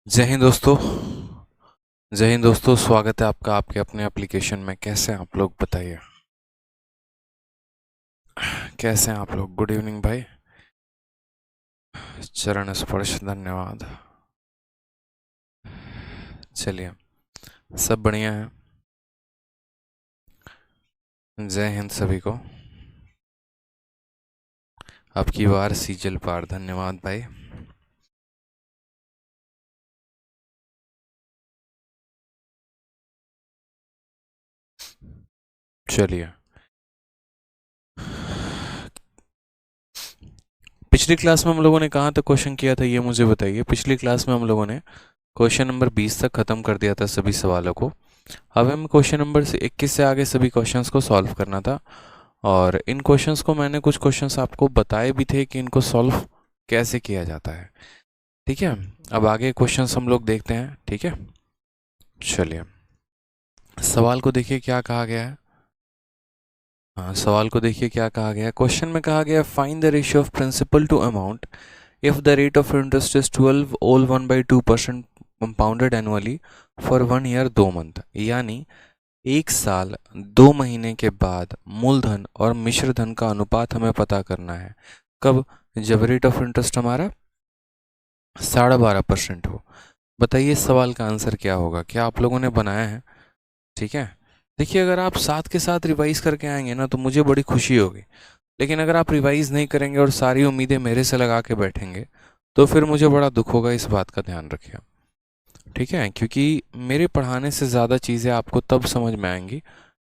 जय हिंद दोस्तों। जय हिंद दोस्तों, स्वागत है आपका आपके अपने एप्लीकेशन में। कैसे हैं आप लोग, बताइए कैसे हैं आप लोग। गुड इवनिंग भाई। चरण स्पर्श, धन्यवाद। चलिए, सब बढ़िया है। जय हिंद सभी को। आपकी बार सीजल पार, धन्यवाद भाई। चलिए, पिछली क्लास में हम लोगों ने कहाँ तक क्वेश्चन किया था, ये मुझे बताइए। पिछली क्लास में हम लोगों ने क्वेश्चन नंबर 20 तक ख़त्म कर दिया था सभी सवालों को। अब हमें क्वेश्चन नंबर 21 से आगे सभी क्वेश्चंस को सॉल्व करना था। और इन क्वेश्चंस को मैंने कुछ क्वेश्चंस आपको बताए भी थे कि इनको सॉल्व कैसे किया जाता है। ठीक है, अब आगे क्वेश्चंस हम लोग देखते हैं। ठीक है, चलिए सवाल को देखिए क्या कहा गया है। हाँ, सवाल को देखिए क्या कहा गया है। क्वेश्चन में कहा गया find the ratio of principal to amount if the rate of interest is 12 all 1/2% compounded annually for 1 year 2 month. यानी 1 साल 2 महीने के बाद मूलधन और मिश्र धन का अनुपात हमें पता करना है। कब? जब रेट ऑफ इंटरेस्ट हमारा 12.5% हो। बताइए इस सवाल का आंसर क्या होगा, क्या आप लोगों ने बनाया है? ठीक है, देखिए अगर आप साथ के साथ रिवाइज करके आएंगे ना तो मुझे बड़ी खुशी होगी। लेकिन अगर आप रिवाइज नहीं करेंगे और सारी उम्मीदें मेरे से लगा के बैठेंगे तो फिर मुझे बड़ा दुख होगा। इस बात का ध्यान रखिए। ठीक है, क्योंकि मेरे पढ़ाने से ज़्यादा चीज़ें आपको तब समझ में आएंगी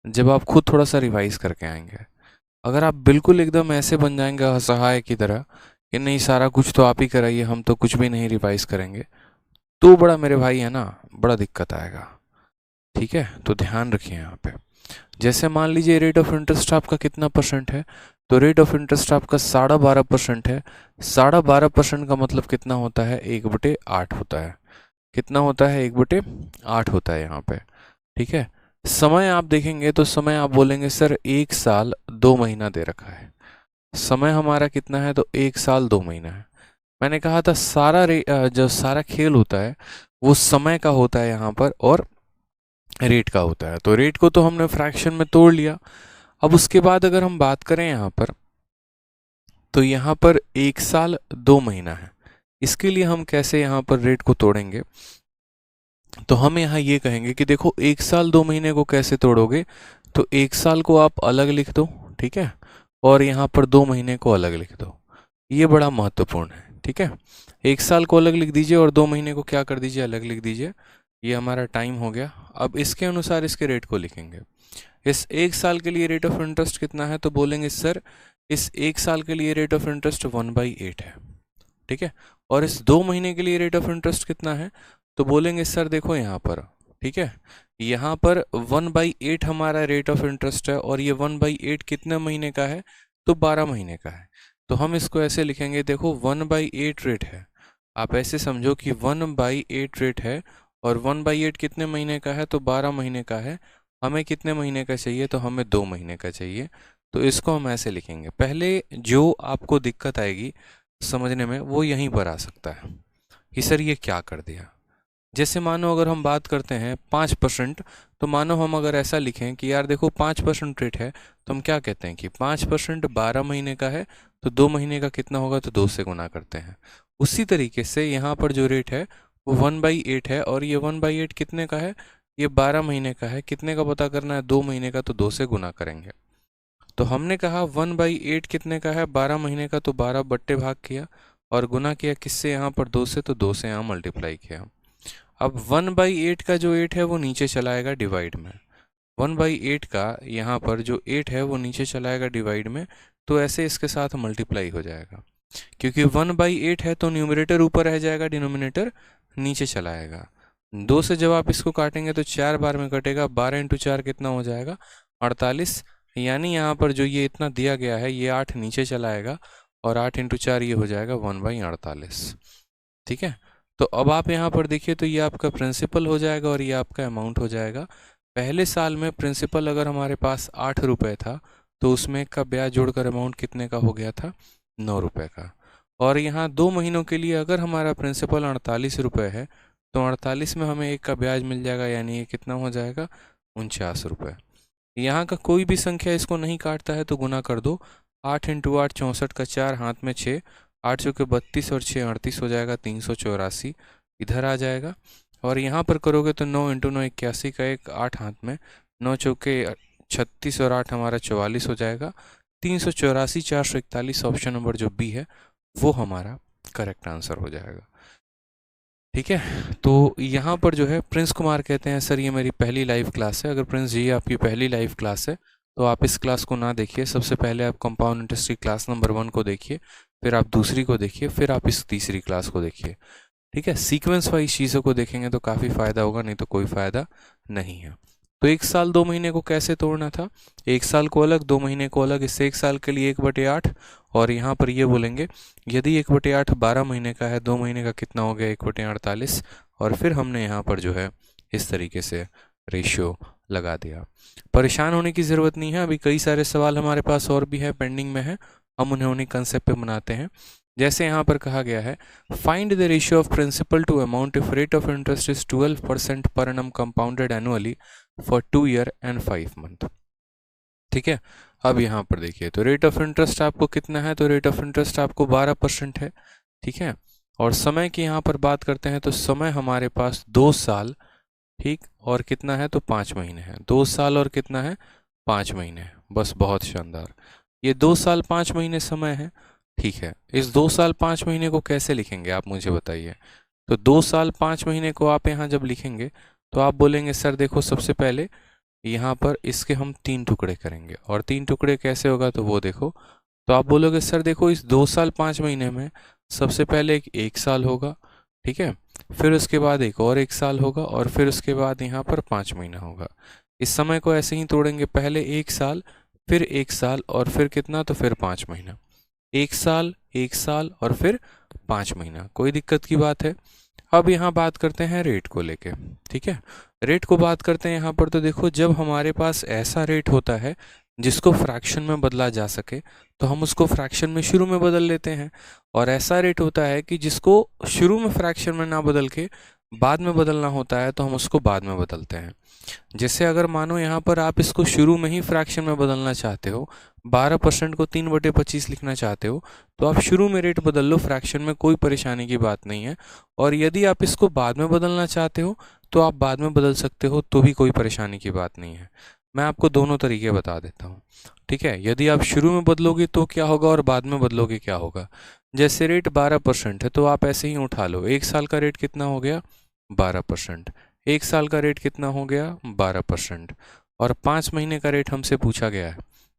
जब आप खुद थोड़ा सा रिवाइज करके आएंगे। अगर आप बिल्कुल एकदम ऐसे बन जाएंगे असहाय की तरह कि नहीं सारा कुछ तो आप ही कराइए, हम तो कुछ भी नहीं रिवाइज करेंगे, तो बड़ा मेरे भाई है ना, बड़ा दिक्कत आएगा। ठीक है, तो ध्यान रखिए यहाँ पे। जैसे मान लीजिए रेट ऑफ इंटरेस्ट आपका कितना परसेंट है, तो रेट ऑफ इंटरेस्ट आपका 12.5% है। 12.5% का मतलब कितना होता है? 1/8 होता है। कितना होता है? 1/8 होता है यहाँ पे। ठीक है, समय आप देखेंगे तो समय आप बोलेंगे सर 1 साल 2 महीना दे रखा है। समय हमारा कितना है? तो 1 साल 2 महीना है। मैंने कहा था जो सारा खेल होता है वो समय का होता है यहाँ पर, और रेट का होता है। तो रेट को तो हमने फ्रैक्शन में तोड़ लिया। अब उसके बाद अगर हम बात करें यहाँ पर, तो यहाँ पर 1 साल 2 महीना है। इसके लिए हम कैसे यहाँ पर रेट को तोड़ेंगे? तो हम यहाँ ये कहेंगे कि देखो 1 साल 2 महीने को कैसे तोड़ोगे, तो 1 साल को आप अलग लिख दो। ठीक है, और यहाँ पर 2 महीने को अलग लिख दो। ये बड़ा महत्वपूर्ण है। ठीक है, 1 साल को अलग लिख दीजिए और 2 महीने को क्या कर दीजिए? अलग लिख दीजिए। ये हमारा टाइम हो गया। अब इसके अनुसार इसके रेट को लिखेंगे। इस 1 साल के लिए रेट ऑफ इंटरेस्ट कितना है? तो बोलेंगे सर इस 1 साल के लिए रेट ऑफ इंटरेस्ट 1/8 है। ठीक है, और इस 2 महीने के लिए रेट ऑफ इंटरेस्ट कितना है? तो बोलेंगे सर देखो यहाँ पर, ठीक है, यहाँ पर 1/8 हमारा रेट ऑफ इंटरेस्ट है, और ये 1/8 कितने महीने का है? तो 12 महीने का है। तो हम इसको ऐसे लिखेंगे, देखो 1/8 रेट है। आप ऐसे समझो कि 1/8 रेट है, और 1/8 कितने महीने का है? तो 12 महीने का है। हमें कितने महीने का चाहिए? तो हमें 2 महीने का चाहिए। तो इसको हम ऐसे लिखेंगे। पहले जो आपको दिक्कत आएगी समझने में वो यहीं पर आ सकता है कि सर ये क्या कर दिया। जैसे मानो अगर हम बात करते हैं 5%, तो मानो हम अगर ऐसा लिखें कि यार देखो 5% रेट है, तो हम क्या कहते हैं कि 5% 12 महीने का है, तो 2 महीने का कितना होगा? तो 2 से गुना करते हैं। उसी तरीके से यहाँ पर जो रेट है वो 1/8 है, और ये 1/8 कितने का है? ये 12 महीने का है। कितने का पता करना है? 2 महीने का, तो 2 से गुना करेंगे। तो हमने कहा 1/8 कितने का है? 12 महीने का, तो 12 बट्टे भाग किया और गुना किया किससे? यहाँ पर 2 से, तो 2 से यहाँ मल्टीप्लाई किया। अब 1/8 का जो 8 है वो नीचे चलाएगा डिवाइड में। 1/8 का यहाँ पर जो 8 है वो नीचे चलाएगा डिवाइड में, तो ऐसे इसके साथ मल्टीप्लाई हो जाएगा। क्योंकि 1/8 है तो न्यूमरेटर ऊपर रह जाएगा, डिनोमिनेटर नीचे चलाएगा। 2 से जब आप इसको काटेंगे तो 4 बार में कटेगा। 12 × 4 कितना हो जाएगा? 48। यानी यहाँ पर जो ये इतना दिया गया है ये 8 नीचे चलाएगा, और 8 × 4 ये हो जाएगा 1/48। ठीक है, तो अब आप यहाँ पर देखिए तो ये आपका प्रिंसिपल हो जाएगा और ये आपका अमाउंट हो जाएगा। पहले साल में प्रिंसिपल अगर हमारे पास 8 रुपये था, तो उसमें का ब्याज जोड़कर अमाउंट कितने का हो गया था? 9 रुपये का। और यहाँ 2 महीनों के लिए अगर हमारा प्रिंसिपल 48 रुपये है, तो 48 में हमें 1 का ब्याज मिल जाएगा, यानी ये कितना हो जाएगा, 49 रुपये। यहाँ का कोई भी संख्या इसको नहीं काटता है तो गुना कर दो। 8 × 8 64 का 4, हाथ में 6, 8 चौके 32 और 6 38 हो जाएगा, 384 इधर आ जाएगा। और यहाँ पर करोगे तो 9 × 9 81 का 1, 8 हाथ में, 9 चौके 36 और 8 हमारा 44 हो जाएगा, 384 441 ऑप्शन नंबर जो बी है वो हमारा करेक्ट आंसर हो जाएगा। ठीक है, तो यहाँ पर जो है प्रिंस कुमार कहते हैं सर ये मेरी पहली लाइव क्लास है। अगर प्रिंस जी आपकी पहली लाइव क्लास है तो आप इस क्लास को ना देखिए, सबसे पहले आप कंपाउंड इंटरेस्ट की क्लास नंबर 1 को देखिए, फिर आप दूसरी को देखिए, फिर आप इस तीसरी क्लास को देखिए। ठीक है, सीक्वेंस वाइज चीज़ों को देखेंगे तो काफ़ी फ़ायदा होगा, नहीं तो कोई फ़ायदा नहीं है। तो 1 साल 2 महीने को कैसे तोड़ना था, 1 साल को अलग 2 महीने को अलग, इससे 1 साल के लिए 1/8। और यहाँ पर ये बोलेंगे यदि 1/8 12 महीने का है, 2 महीने का कितना हो गया 1/48। और फिर हमने यहाँ पर जो है इस तरीके से रेशियो लगा दिया। परेशान होने की ज़रूरत नहीं है, अभी कई सारे सवाल हमारे पास और भी है, पेंडिंग में है, हम उन्हें कंसेप्ट पे बनाते हैं। जैसे यहाँ पर कहा गया है find the ratio of principal to amount if rate of interest is 12% per annum compounded annually for 2 year and 5 month. ठीक है, अब यहाँ पर देखिए तो रेट ऑफ इंटरेस्ट आपको कितना है, तो रेट ऑफ इंटरेस्ट आपको 12% है। ठीक है, और समय की यहाँ पर बात करते हैं तो समय हमारे पास 2 साल, ठीक, और कितना है तो 5 महीने है। 2 साल और कितना है 5 महीने, बस बहुत शानदार। ये 2 साल 5 महीने समय है। ठीक है, इस 2 साल 5 महीने को कैसे लिखेंगे आप मुझे बताइए। तो 2 साल 5 महीने को आप यहाँ जब लिखेंगे तो आप बोलेंगे सर देखो सबसे पहले यहाँ पर इसके हम 3 टुकड़े करेंगे, और 3 टुकड़े कैसे होगा तो वो देखो। तो आप बोलोगे सर देखो इस 2 साल 5 महीने में सबसे पहले एक साल होगा, ठीक है, फिर उसके बाद एक और 1 साल होगा, और फिर उसके बाद यहाँ पर 5 महीना होगा। इस समय को ऐसे ही तोड़ेंगे, पहले 1 साल, फिर 1 साल, और फिर कितना तो फिर 5 महीना, 1 साल 1 साल और फिर 5 महीना। कोई दिक्कत की बात है। अब यहाँ बात करते हैं रेट को लेके। ठीक है, रेट को बात करते हैं यहाँ पर, तो देखो जब हमारे पास ऐसा रेट होता है जिसको फ्रैक्शन में बदला जा सके तो हम उसको फ्रैक्शन में शुरू में बदल लेते हैं, और ऐसा रेट होता है कि जिसको शुरू में फ्रैक्शन में ना बदल के बाद में बदलना होता है तो हम उसको बाद में बदलते हैं। जैसे अगर मानो यहाँ पर आप इसको शुरू में ही फ्रैक्शन में बदलना चाहते हो, 12% को 3/25 लिखना चाहते हो, तो आप शुरू में रेट बदल लो, फ्रैक्शन में कोई परेशानी की बात नहीं है। और यदि आप इसको बाद में बदलना चाहते हो तो आप बाद में बदल सकते हो, तो भी कोई परेशानी की बात नहीं है। मैं आपको दोनों तरीके बता देता हूँ। ठीक है, यदि आप शुरू में बदलोगे तो क्या होगा और बाद में बदलोगे क्या होगा। जैसे रेट 12% है तो आप ऐसे ही उठा लो, 1 साल का रेट कितना हो गया 12%, 1 साल का रेट कितना हो गया 12%, और 5 महीने का रेट हमसे पूछा गया है।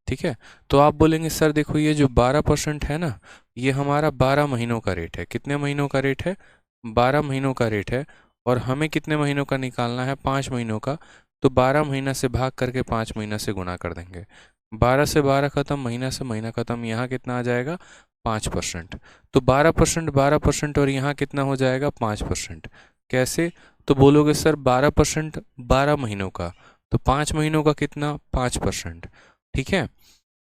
ठीक है, तो आप बोलेंगे सर देखो ये जो 12% है ना, ये हमारा 12 महीनों का रेट है। कितने महीनों का रेट है 12 महीनों का रेट है, और हमें कितने महीनों का निकालना है 5 महीनों का। तो 12 महीना से भाग करके 5 महीना से गुना कर देंगे, 12 से 12 खत्म, महीना से महीना खत्म, यहाँ कितना आ जाएगा 5%। तो 12% 12% और यहाँ कितना हो जाएगा 5%। कैसे, तो बोलोगे सर 12% 12 महीनों का, तो 5 महीनों का कितना 5%। ठीक है,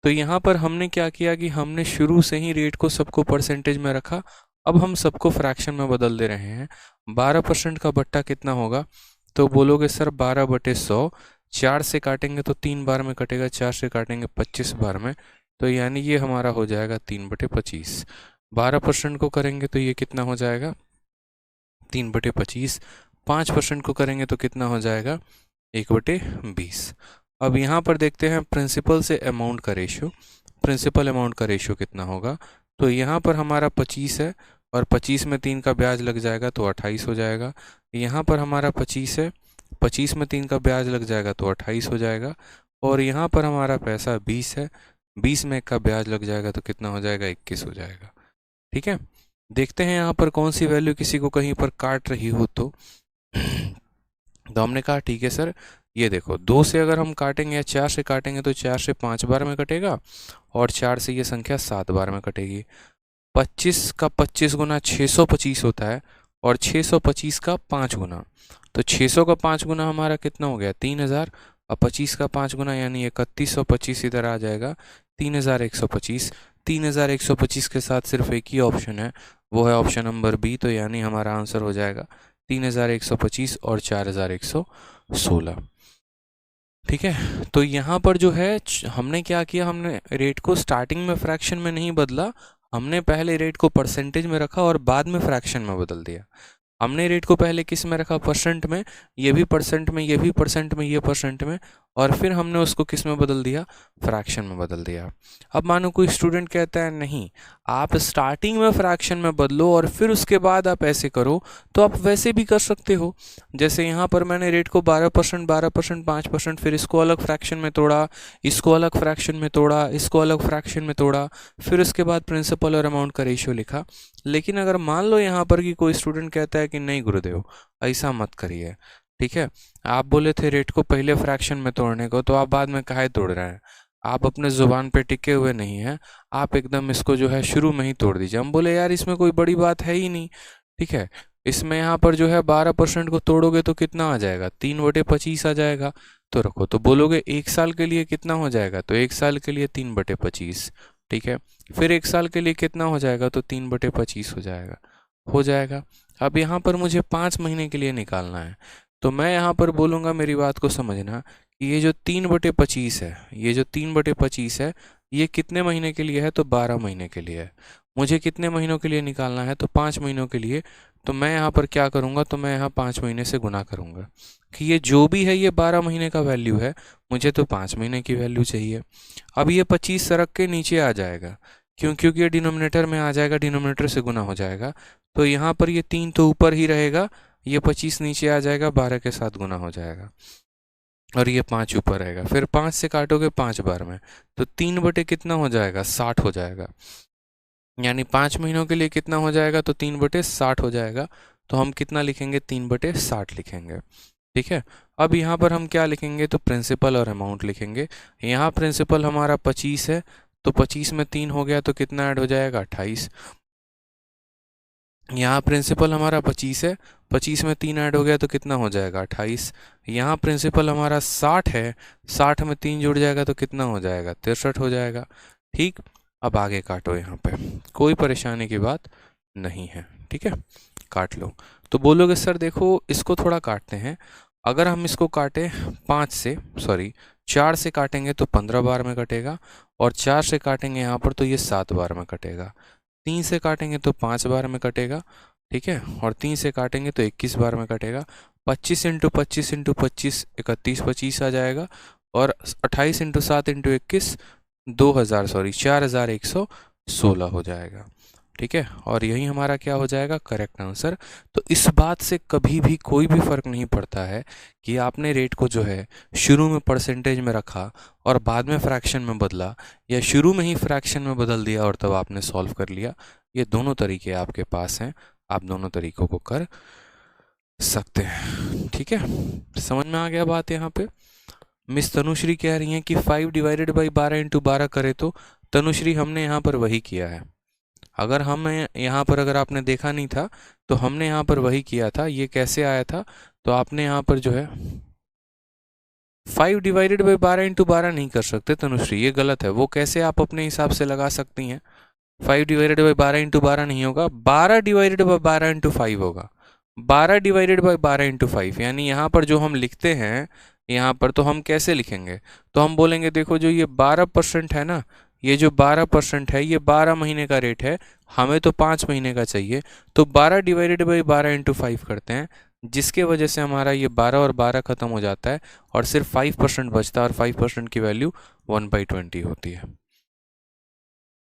तो यहाँ पर हमने क्या किया कि हमने शुरू से ही रेट को सबको परसेंटेज में रखा, अब हम सबको फ्रैक्शन में बदल दे रहे हैं। 12% का बट्टा कितना होगा, तो बोलोगे सर 12/100, 4 से काटेंगे तो 3 बार में कटेगा, 4 से काटेंगे 25 बार में, तो यानी ये हमारा हो जाएगा 3/25। 12% को करेंगे तो ये कितना हो जाएगा 3/25, 5% को करेंगे तो कितना हो जाएगा 1/20। अब यहाँ पर देखते हैं प्रिंसिपल से अमाउंट का रेशियो, प्रिंसिपल अमाउंट का रेशियो कितना होगा। तो यहाँ पर हमारा 25 है, और 25 में 3 का ब्याज लग जाएगा तो 28 हो जाएगा। यहाँ पर हमारा 25 है, 25 में 3 का ब्याज लग जाएगा तो 28 हो जाएगा। और यहाँ पर हमारा पैसा 20 है, 20 में 1 का ब्याज लग जाएगा तो कितना हो जाएगा 21 हो जाएगा। ठीक है, देखते हैं यहाँ पर कौन सी वैल्यू किसी को कहीं पर काट रही हो तो हमने कहा ठीक है सर, ये देखो 2 से अगर हम काटेंगे या 4 से काटेंगे तो 4 से 5 बार में कटेगा, और 4 से ये संख्या 7 बार में कटेगी। 25 का 25 गुना 625 होता है, और 625 का 5 गुना, तो 600 का 5 गुना हमारा कितना हो गया 3000, और 25 का 5 गुना यानी 3125 इधर आ जाएगा 3125। 3125 के साथ सिर्फ एक ही ऑप्शन है, वो है ऑप्शन नंबर बी, तो यानी हमारा आंसर हो जाएगा 3125 और 4116। ठीक है, तो यहाँ पर जो है हमने क्या किया, हमने रेट को स्टार्टिंग में फ्रैक्शन में नहीं बदला, हमने पहले रेट को परसेंटेज में रखा और बाद में फ्रैक्शन में बदल दिया। हमने रेट को पहले किस में रखा, परसेंट में, ये भी परसेंट में, ये भी परसेंट में, ये परसेंट में, और फिर हमने उसको किस में बदल दिया, फ्रैक्शन में बदल दिया। अब मानो कोई स्टूडेंट कहता है नहीं, आप स्टार्टिंग में फ्रैक्शन में बदलो और फिर उसके बाद आप ऐसे करो, तो आप वैसे भी कर सकते हो। जैसे यहाँ पर मैंने रेट को 12%, 12%, 5%, फिर इसको अलग फ्रैक्शन में तोड़ा, इसको अलग फ्रैक्शन में तोड़ा, इसको अलग फ्रैक्शन में तोड़ा, फिर उसके बाद प्रिंसिपल और अमाउंट का रेशियो लिखा। लेकिन अगर मान लो यहाँ पर कि कोई स्टूडेंट कहता है कि नहीं गुरुदेव, ऐसा मत करिए, ठीक है, आप बोले थे रेट को पहले फ्रैक्शन में तोड़ने को, तो आप बाद में काहे तोड़ रहे हैं, आप अपने जुबान पे टिके हुए नहीं हैं, आप एकदम इसको जो है शुरू में ही तोड़ दीजिए। हम बोले यार इसमें कोई बड़ी बात है ही नहीं, ठीक है, इसमें यहाँ पर जो है 12% को तोड़ोगे तो कितना आ जाएगा, 3/25 आ जाएगा। तो रखो, तो बोलोगे 1 साल के लिए कितना हो जाएगा, तो 1 साल के लिए 3/25, ठीक है, फिर 1 साल के लिए कितना हो जाएगा, तो 3/25 हो जाएगा। अब यहाँ पर मुझे 5 महीने के लिए निकालना है, तो मैं यहाँ पर बोलूँगा, मेरी बात को समझना, कि ये जो 3/25 है, ये जो 3/25 है, ये कितने महीने के लिए है, तो 12 महीने के लिए है। मुझे कितने महीनों के लिए निकालना है, तो 5 महीनों के लिए। तो मैं यहाँ पर क्या करूँगा, तो मैं यहाँ 5 महीने से गुना करूँगा कि ये जो भी है ये 12 महीने का वैल्यू है, मुझे तो 5 महीने की वैल्यू चाहिए। अब ये 25 सरक के नीचे आ जाएगा, क्योंकि ये डिनोमिनेटर में आ जाएगा, डिनोमिनेटर से गुना हो जाएगा, तो यहाँ पर ये 3 तो ऊपर ही रहेगा, ये 25 नीचे आ जाएगा, 12 के साथ गुना हो जाएगा, और ये 5 ऊपर रहेगा। फिर 5 से काटोगे 5 बार में, तो 3 बटे कितना हो जाएगा, 60 हो जाएगा। यानी 5 महीनों के लिए कितना हो जाएगा, तो 3/60 हो जाएगा। तो हम कितना लिखेंगे, 3/60 लिखेंगे, ठीक है। अब यहाँ पर हम क्या लिखेंगे, तो प्रिंसिपल और अमाउंट लिखेंगे। यहाँ प्रिंसिपल हमारा 25 है, तो 25 में 3 हो गया, तो कितना ऐड हो जाएगा, 28। यहाँ प्रिंसिपल हमारा 25 है, 25 में 3 ऐड हो गया, तो कितना हो जाएगा, 28। यहाँ प्रिंसिपल हमारा 60 है, 60 में 3 जुड़ जाएगा, तो कितना हो जाएगा, 63 हो जाएगा, ठीक। अब आगे काटो, यहाँ पे कोई परेशानी की बात नहीं है, ठीक है, काट लो। तो बोलोगे सर देखो इसको थोड़ा काटते हैं, अगर हम इसको काटें 4 से काटेंगे तो 15 बार में कटेगा, और 4 से काटेंगे यहाँ पर तो ये 7 बार में कटेगा, 3 से काटेंगे तो 5 बार में कटेगा, ठीक है, और 3 से काटेंगे तो 21 बार में कटेगा। 25 × 25 × 25 3125 आ जाएगा, और 28 × 7 × 21 4116 हो जाएगा, ठीक है। और यही हमारा क्या हो जाएगा, करेक्ट आंसर। तो इस बात से कभी भी कोई भी फ़र्क नहीं पड़ता है कि आपने रेट को जो है शुरू में परसेंटेज में रखा और बाद में फ्रैक्शन में बदला, या शुरू में ही फ्रैक्शन में बदल दिया और तब आपने सॉल्व कर लिया। ये दोनों तरीके आपके पास हैं, आप दोनों तरीकों को कर सकते हैं, ठीक है। समझ में आ गया बात यहाँ पे। मिस तनुश्री कह रही हैं कि 5/12 × 12 करें, तो तनुश्री हमने यहाँ पर वही किया है। अगर हम यहाँ पर, अगर आपने देखा नहीं था तो हमने यहाँ पर वही किया था। ये कैसे आया था, तो आपने यहाँ पर जो है 5/12 × 12 नहीं कर सकते तनुश्री, ये गलत है। वो कैसे आप अपने हिसाब से लगा सकती हैं, 5/12 × 12 नहीं होगा, 12/12 × 5 होगा, 12/12 × 5। यानी यहाँ पर जो हम लिखते हैं, यहाँ पर तो हम कैसे लिखेंगे, तो हम बोलेंगे देखो जो ये 12% है ना, ये जो 12% है, ये 12 महीने का रेट है, हमें तो 5 महीने का चाहिए, तो 12/12 × 5 करते हैं, जिसके वजह से हमारा ये 12 और 12 ख़त्म हो जाता है और सिर्फ 5% बचता है, और 5% की वैल्यू 1/20 होती है,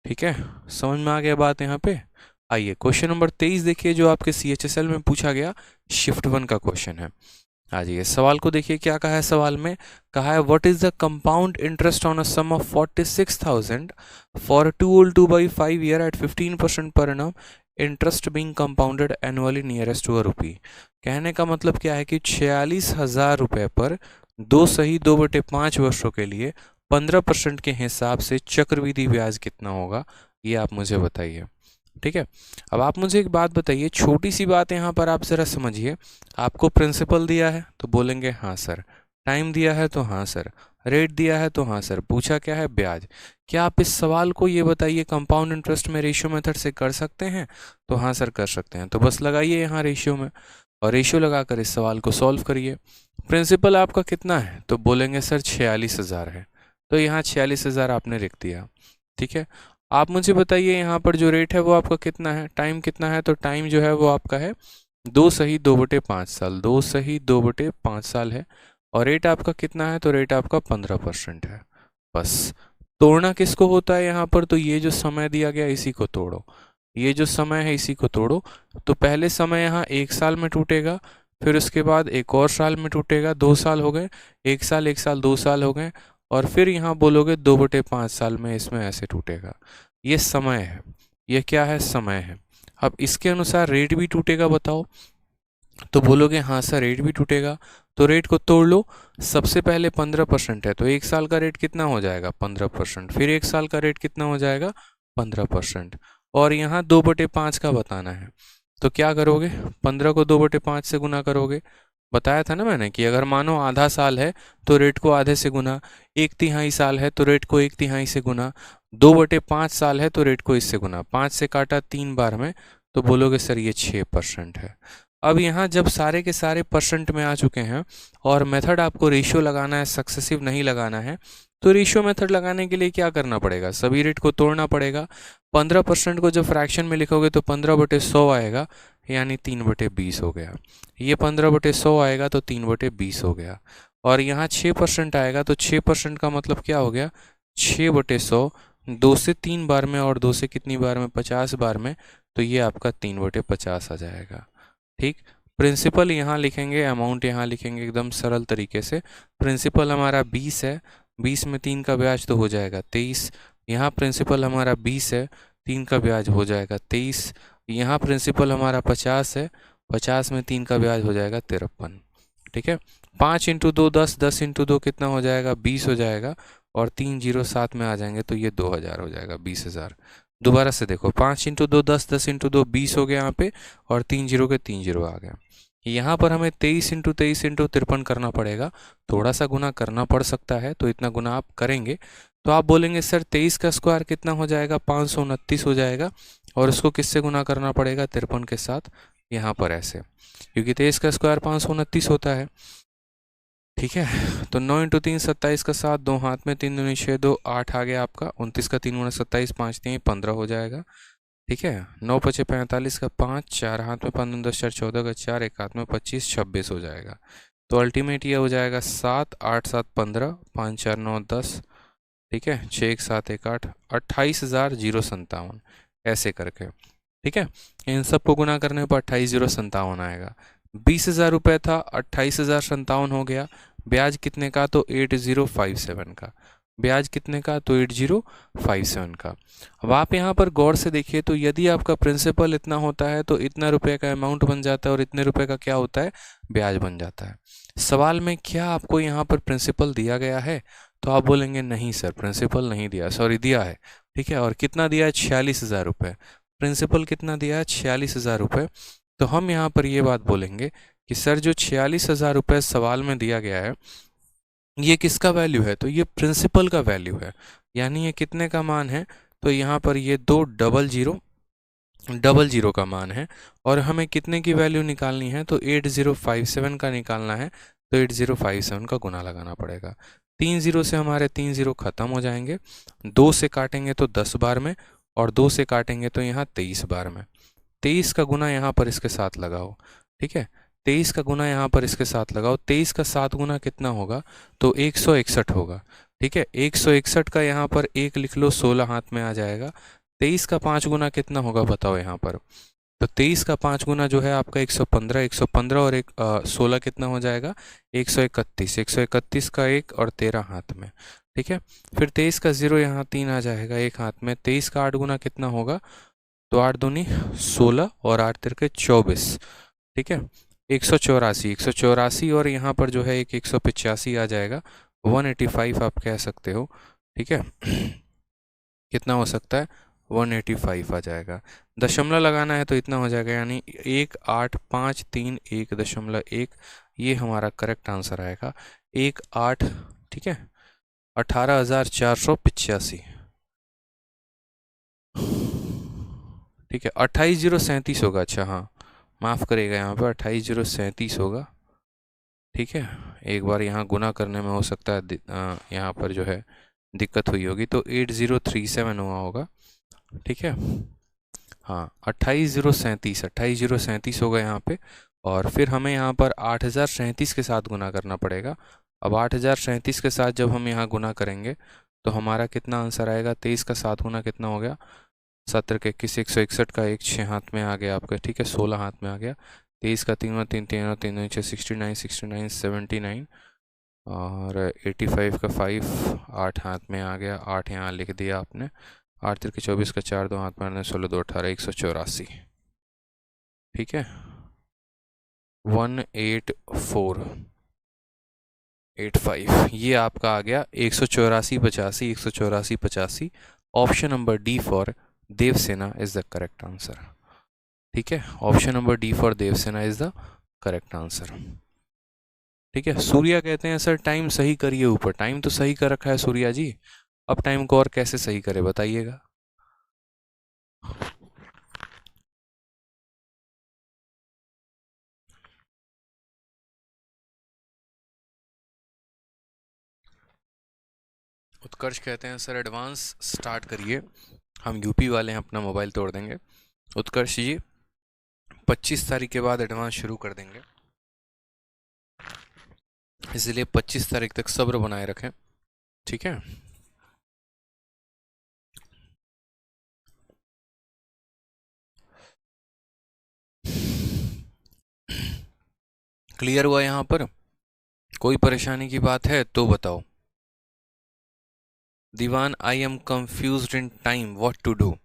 ठीक है। समझ में आ गया बात यहाँ पे। आइए क्वेश्चन नंबर 23 देखिए, जो आपके CHSL में पूछा गया शिफ्ट 1 का क्वेश्चन है। आ जाइए सवाल को देखिए, क्या कहा है सवाल में, कहा है what is the compound interest on a sum of 46,000 for 2/5 year at 15% per annum, interest being compounded annually nearest to a rupee. कहने का मतलब क्या है कि 46,000 रुपये पर 2/5 वर्षों के लिए 15% के हिसाब से चक्रवृद्धि ब्याज कितना होगा, ये आप मुझे बताइए, ठीक है। अब आप मुझे एक बात बताइए, छोटी सी बात यहाँ पर आप ज़रा समझिए। आपको प्रिंसिपल दिया है तो बोलेंगे हाँ सर, टाइम दिया है तो हाँ सर, रेट दिया है तो हाँ सर, पूछा क्या है, ब्याज। क्या आप इस सवाल को ये बताइए कंपाउंड इंटरेस्ट में रेशियो मेथड से कर सकते हैं, तो हाँ सर कर सकते हैं, तो बस लगाइए यहाँ रेशियो में। और रेशियो लगाकर इस सवाल को सॉल्व करिए। प्रिंसिपल आपका कितना है, तो बोलेंगे सर 46,000 है, तो यहाँ 46,000 आपने लिख दिया। ठीक है, आप मुझे बताइए यहाँ पर जो रेट है वो आपका कितना है, टाइम कितना है, तो टाइम जो है वो आपका है 2 सही 2/5 साल, 2 सही 2/5 साल है। और रेट आपका कितना है, तो रेट आपका 15% है। बस तोड़ना किसको होता है यहाँ पर, तो ये जो समय दिया गया इसी को तोड़ो, ये जो समय है इसी को तोड़ो। तो पहले समय यहाँ 1 साल में टूटेगा, फिर उसके बाद एक और साल में टूटेगा, 2 साल हो गए, 1 साल 1 साल 2 साल हो गए, और फिर यहाँ बोलोगे 2/5 साल में इसमें ऐसे टूटेगा। ये समय है, ये क्या है, समय है। अब इसके अनुसार रेट भी टूटेगा, बताओ, तो बोलोगे हाँ सर रेट भी टूटेगा। तो रेट को तोड़ लो, सबसे पहले 15% है, तो 1 साल का रेट कितना हो जाएगा 15%, फिर 1 साल का रेट कितना हो जाएगा 15%, और यहाँ 2/5 का बताना है। तो क्या करोगे, 15 को 2/5 से गुना करोगे। बताया था ना मैंने कि अगर मानो आधा साल है तो रेट को आधे से गुना, 1/3 साल है तो रेट को 1/3 से गुना, 2/5 साल है तो रेट को इससे गुना, 5 से काटा 3 बार में, तो बोलोगे सर ये 6% है। अब यहाँ जब सारे के सारे परसेंट में आ चुके हैं और मेथड आपको रेशियो लगाना है, सक्सेसिव नहीं लगाना है, तो रेशियो मेथड लगाने के लिए क्या करना पड़ेगा, सभी रेट को तोड़ना पड़ेगा। 15% को जब फ्रैक्शन में लिखोगे तो 15/100 आएगा, यानी 3/20 हो गया। ये 15/100 आएगा तो 3/20 हो गया। और यहाँ 6% आएगा तो 6% का मतलब क्या हो गया, 6/100, 2 से 3 बार में और 2 से कितनी बार में, 50 बार में, तो ये आपका 3/50 आ जाएगा। ठीक, प्रिंसिपल यहाँ लिखेंगे, अमाउंट यहाँ लिखेंगे एकदम सरल तरीके से। प्रिंसिपल हमारा 20 है, 20 में 3 का ब्याज तो हो जाएगा 23। यहाँ प्रिंसिपल हमारा 20 है, 3 का ब्याज हो जाएगा 23। यहाँ प्रिंसिपल हमारा 50 है, 50 में 3 का ब्याज हो जाएगा 53। ठीक है, 5 × 2 10, 10 × 2 कितना हो जाएगा 20 हो जाएगा, और 3 जीरो साथ में आ जाएंगे तो ये 2000 हो जाएगा, 20,000। दोबारा से देखो, 5 × 2 10, 10 × 2 20 हो गया यहाँ पे, और 3 जीरो के 3 जीरो आ गया। यहाँ पर हमें 23 × 23 × 53 करना पड़ेगा, थोड़ा सा गुना करना पड़ सकता है, तो इतना गुना आप करेंगे तो आप बोलेंगे सर 23 का स्क्वायर कितना हो जाएगा, 529 हो जाएगा, और उसको किससे गुना करना पड़ेगा, 53 के साथ, यहाँ पर ऐसे, क्योंकि 23 का स्क्वायर 529 होता है। ठीक है, तो 9 × 3 27 का 7, 2 हाथ में, 3 दूनी 6, 2 8 आ गया आपका, 29 का 3 × 27, 5 3 15 हो जाएगा। ठीक है, 9 × 5 45 का 5, 4 हाथ में, 5 10 4 14 का 4, एक हाथ में 25 26 हो जाएगा। तो अल्टीमेट ये हो जाएगा 7 8 7 15, 5 4 9 10, ठीक है, 6 1 7 1 8, 28,057 ऐसे करके। ठीक है, इन सबको गुना करने पर 28,057 आएगा। 20,000 रुपये था, 28,057 हो गया। ब्याज कितने का, तो 8057 का। ब्याज कितने का, तो 8057 का। अब आप यहाँ पर गौर से देखिए, तो यदि आपका प्रिंसिपल इतना होता है तो इतना रुपए का अमाउंट बन जाता है, और इतने रुपए का क्या होता है, ब्याज बन जाता है। सवाल में क्या आपको यहाँ पर प्रिंसिपल दिया गया है, तो आप बोलेंगे नहीं सर प्रिंसिपल नहीं दिया, सॉरी दिया है। ठीक है, और कितना दिया है, 46,000 रुपये। प्रिंसिपल कितना दिया है, 46,000 रुपये। तो हम यहाँ पर ये बात बोलेंगे कि सर जो 46,000 रुपये सवाल में दिया गया है, ये किसका वैल्यू है, तो ये प्रिंसिपल का वैल्यू है। यानी ये कितने का मान है, तो यहाँ पर ये 2 डबल जीरो का मान है, और हमें कितने की वैल्यू निकालनी है, तो 8057 का निकालना है। तो 8057 का गुना लगाना पड़ेगा। 3 जीरो से हमारे 3 जीरो खत्म हो जाएंगे, 2 से काटेंगे तो 10 बार में, और 2 से काटेंगे तो यहाँ 23 बार में। 23 का गुना यहाँ पर इसके साथ लगाओ। ठीक है, 23 का गुना यहाँ पर इसके साथ लगाओ। 23 का 7 गुना कितना होगा, तो 161 होगा। ठीक है, 161 का यहाँ पर 1 लिख लो, 16 हाथ में आ जाएगा। 23 का 5 गुना कितना होगा, बताओ यहाँ पर, तो 23 का 5 गुना जो है आपका 115, 115 और 16 कितना हो जाएगा, 131, 131 का 1 और 13 हाथ में। ठीक है, फिर 23 का 0 यहाँ 3 आ जाएगा एक हाथ में। 23 का 8 गुना कितना होगा, तो 8 दूनी 16 और 8 तिरके 24। ठीक है, 184, 184, और यहाँ पर जो है एक 185 आ जाएगा, 185 आप कह सकते हो। ठीक है, कितना हो सकता है, 185 आ जाएगा। दशमलव लगाना है तो इतना हो जाएगा, यानी 18531.1, ये हमारा करेक्ट आंसर आएगा, 18, ठीक है, 18,485। ठीक है, 28,037 होगा। अच्छा हाँ, माफ़ करिएगा, यहाँ पर 28,037 होगा। ठीक है, एक बार यहाँ गुना करने में हो सकता है यहाँ पर जो है दिक्कत हुई होगी, तो 8037 हुआ होगा। ठीक है, हाँ 28,037 होगा यहाँ पे। और फिर हमें यहाँ पर 8,037 के साथ गुना करना पड़ेगा। अब 8,037 के साथ जब हम यहाँ गुना करेंगे तो हमारा कितना आंसर आएगा? 23 का 7 गुना कितना हो गया? 17 के 21, 161 का 1 6 हाथ में आ गया आपका। ठीक है, 16 हाथ में आ गया। 23 का 3 3 3 3 6 69 69 79 और 85 का 5 8 हाथ में आ गया। 8 यहाँ लिख दिया आपने। 8 3 24 का 4 2 हाथ में 16 2 18 184। ठीक है, 18485 ये आपका आ गया 184 85 184 85। Option number D for Devsena is the correct answer. ठीक है, option number D for Devsena is the correct answer. ठीक है, सूर्या कहते हैं सर टाइम सही करिए ऊपर। टाइम तो सही कर रखा है सूर्या जी, अब टाइम को और कैसे सही करे बताइएगा। उत्कर्ष कहते हैं सर एडवांस स्टार्ट करिए, हम यूपी वाले हैं, अपना मोबाइल तोड़ देंगे। उत्कर्ष जी 25 तारीख के बाद एडवांस शुरू कर देंगे, इसलिए 25 तारीख तक सब्र बनाए रखें। ठीक है, क्लियर हुआ यहाँ पर? कोई परेशानी की बात है तो बताओ। Diwan I am confused in time what to do.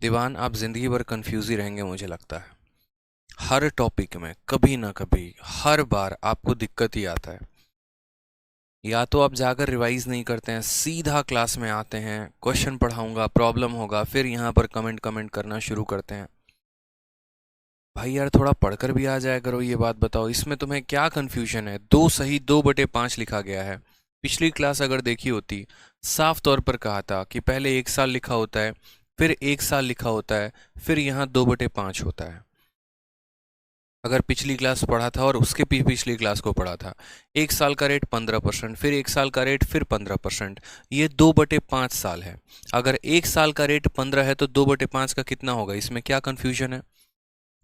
Diwan आप जिंदगी भर कंफ्यूज ही रहेंगे मुझे लगता है। हर टॉपिक में कभी ना कभी हर बार आपको दिक्कत ही आता है। या तो आप जाकर रिवाइज नहीं करते हैं, सीधा क्लास में आते हैं, क्वेश्चन पढ़ाऊंगा, प्रॉब्लम होगा, फिर यहाँ पर कमेंट करना शुरू करते हैं। भाई यार थोड़ा पढ़कर भी आ जाया करो। ये बात बताओ, इसमें तुम्हें क्या कंफ्यूजन है? 2 सही 2/5 लिखा गया है। पिछली क्लास अगर देखी होती, साफ तौर पर कहा था कि पहले 1 साल लिखा होता है, फिर 1 साल लिखा होता है, फिर यहाँ 2/5 होता है। अगर पिछली क्लास पढ़ा था और उसके पिछली क्लास को पढ़ा था, 1 साल का रेट 15%, फिर 1 साल का रेट फिर 15%, ये 2/5 साल है। अगर 1 साल का रेट 15 है तो 2/5 का कितना होगा? इसमें क्या कन्फ्यूजन है?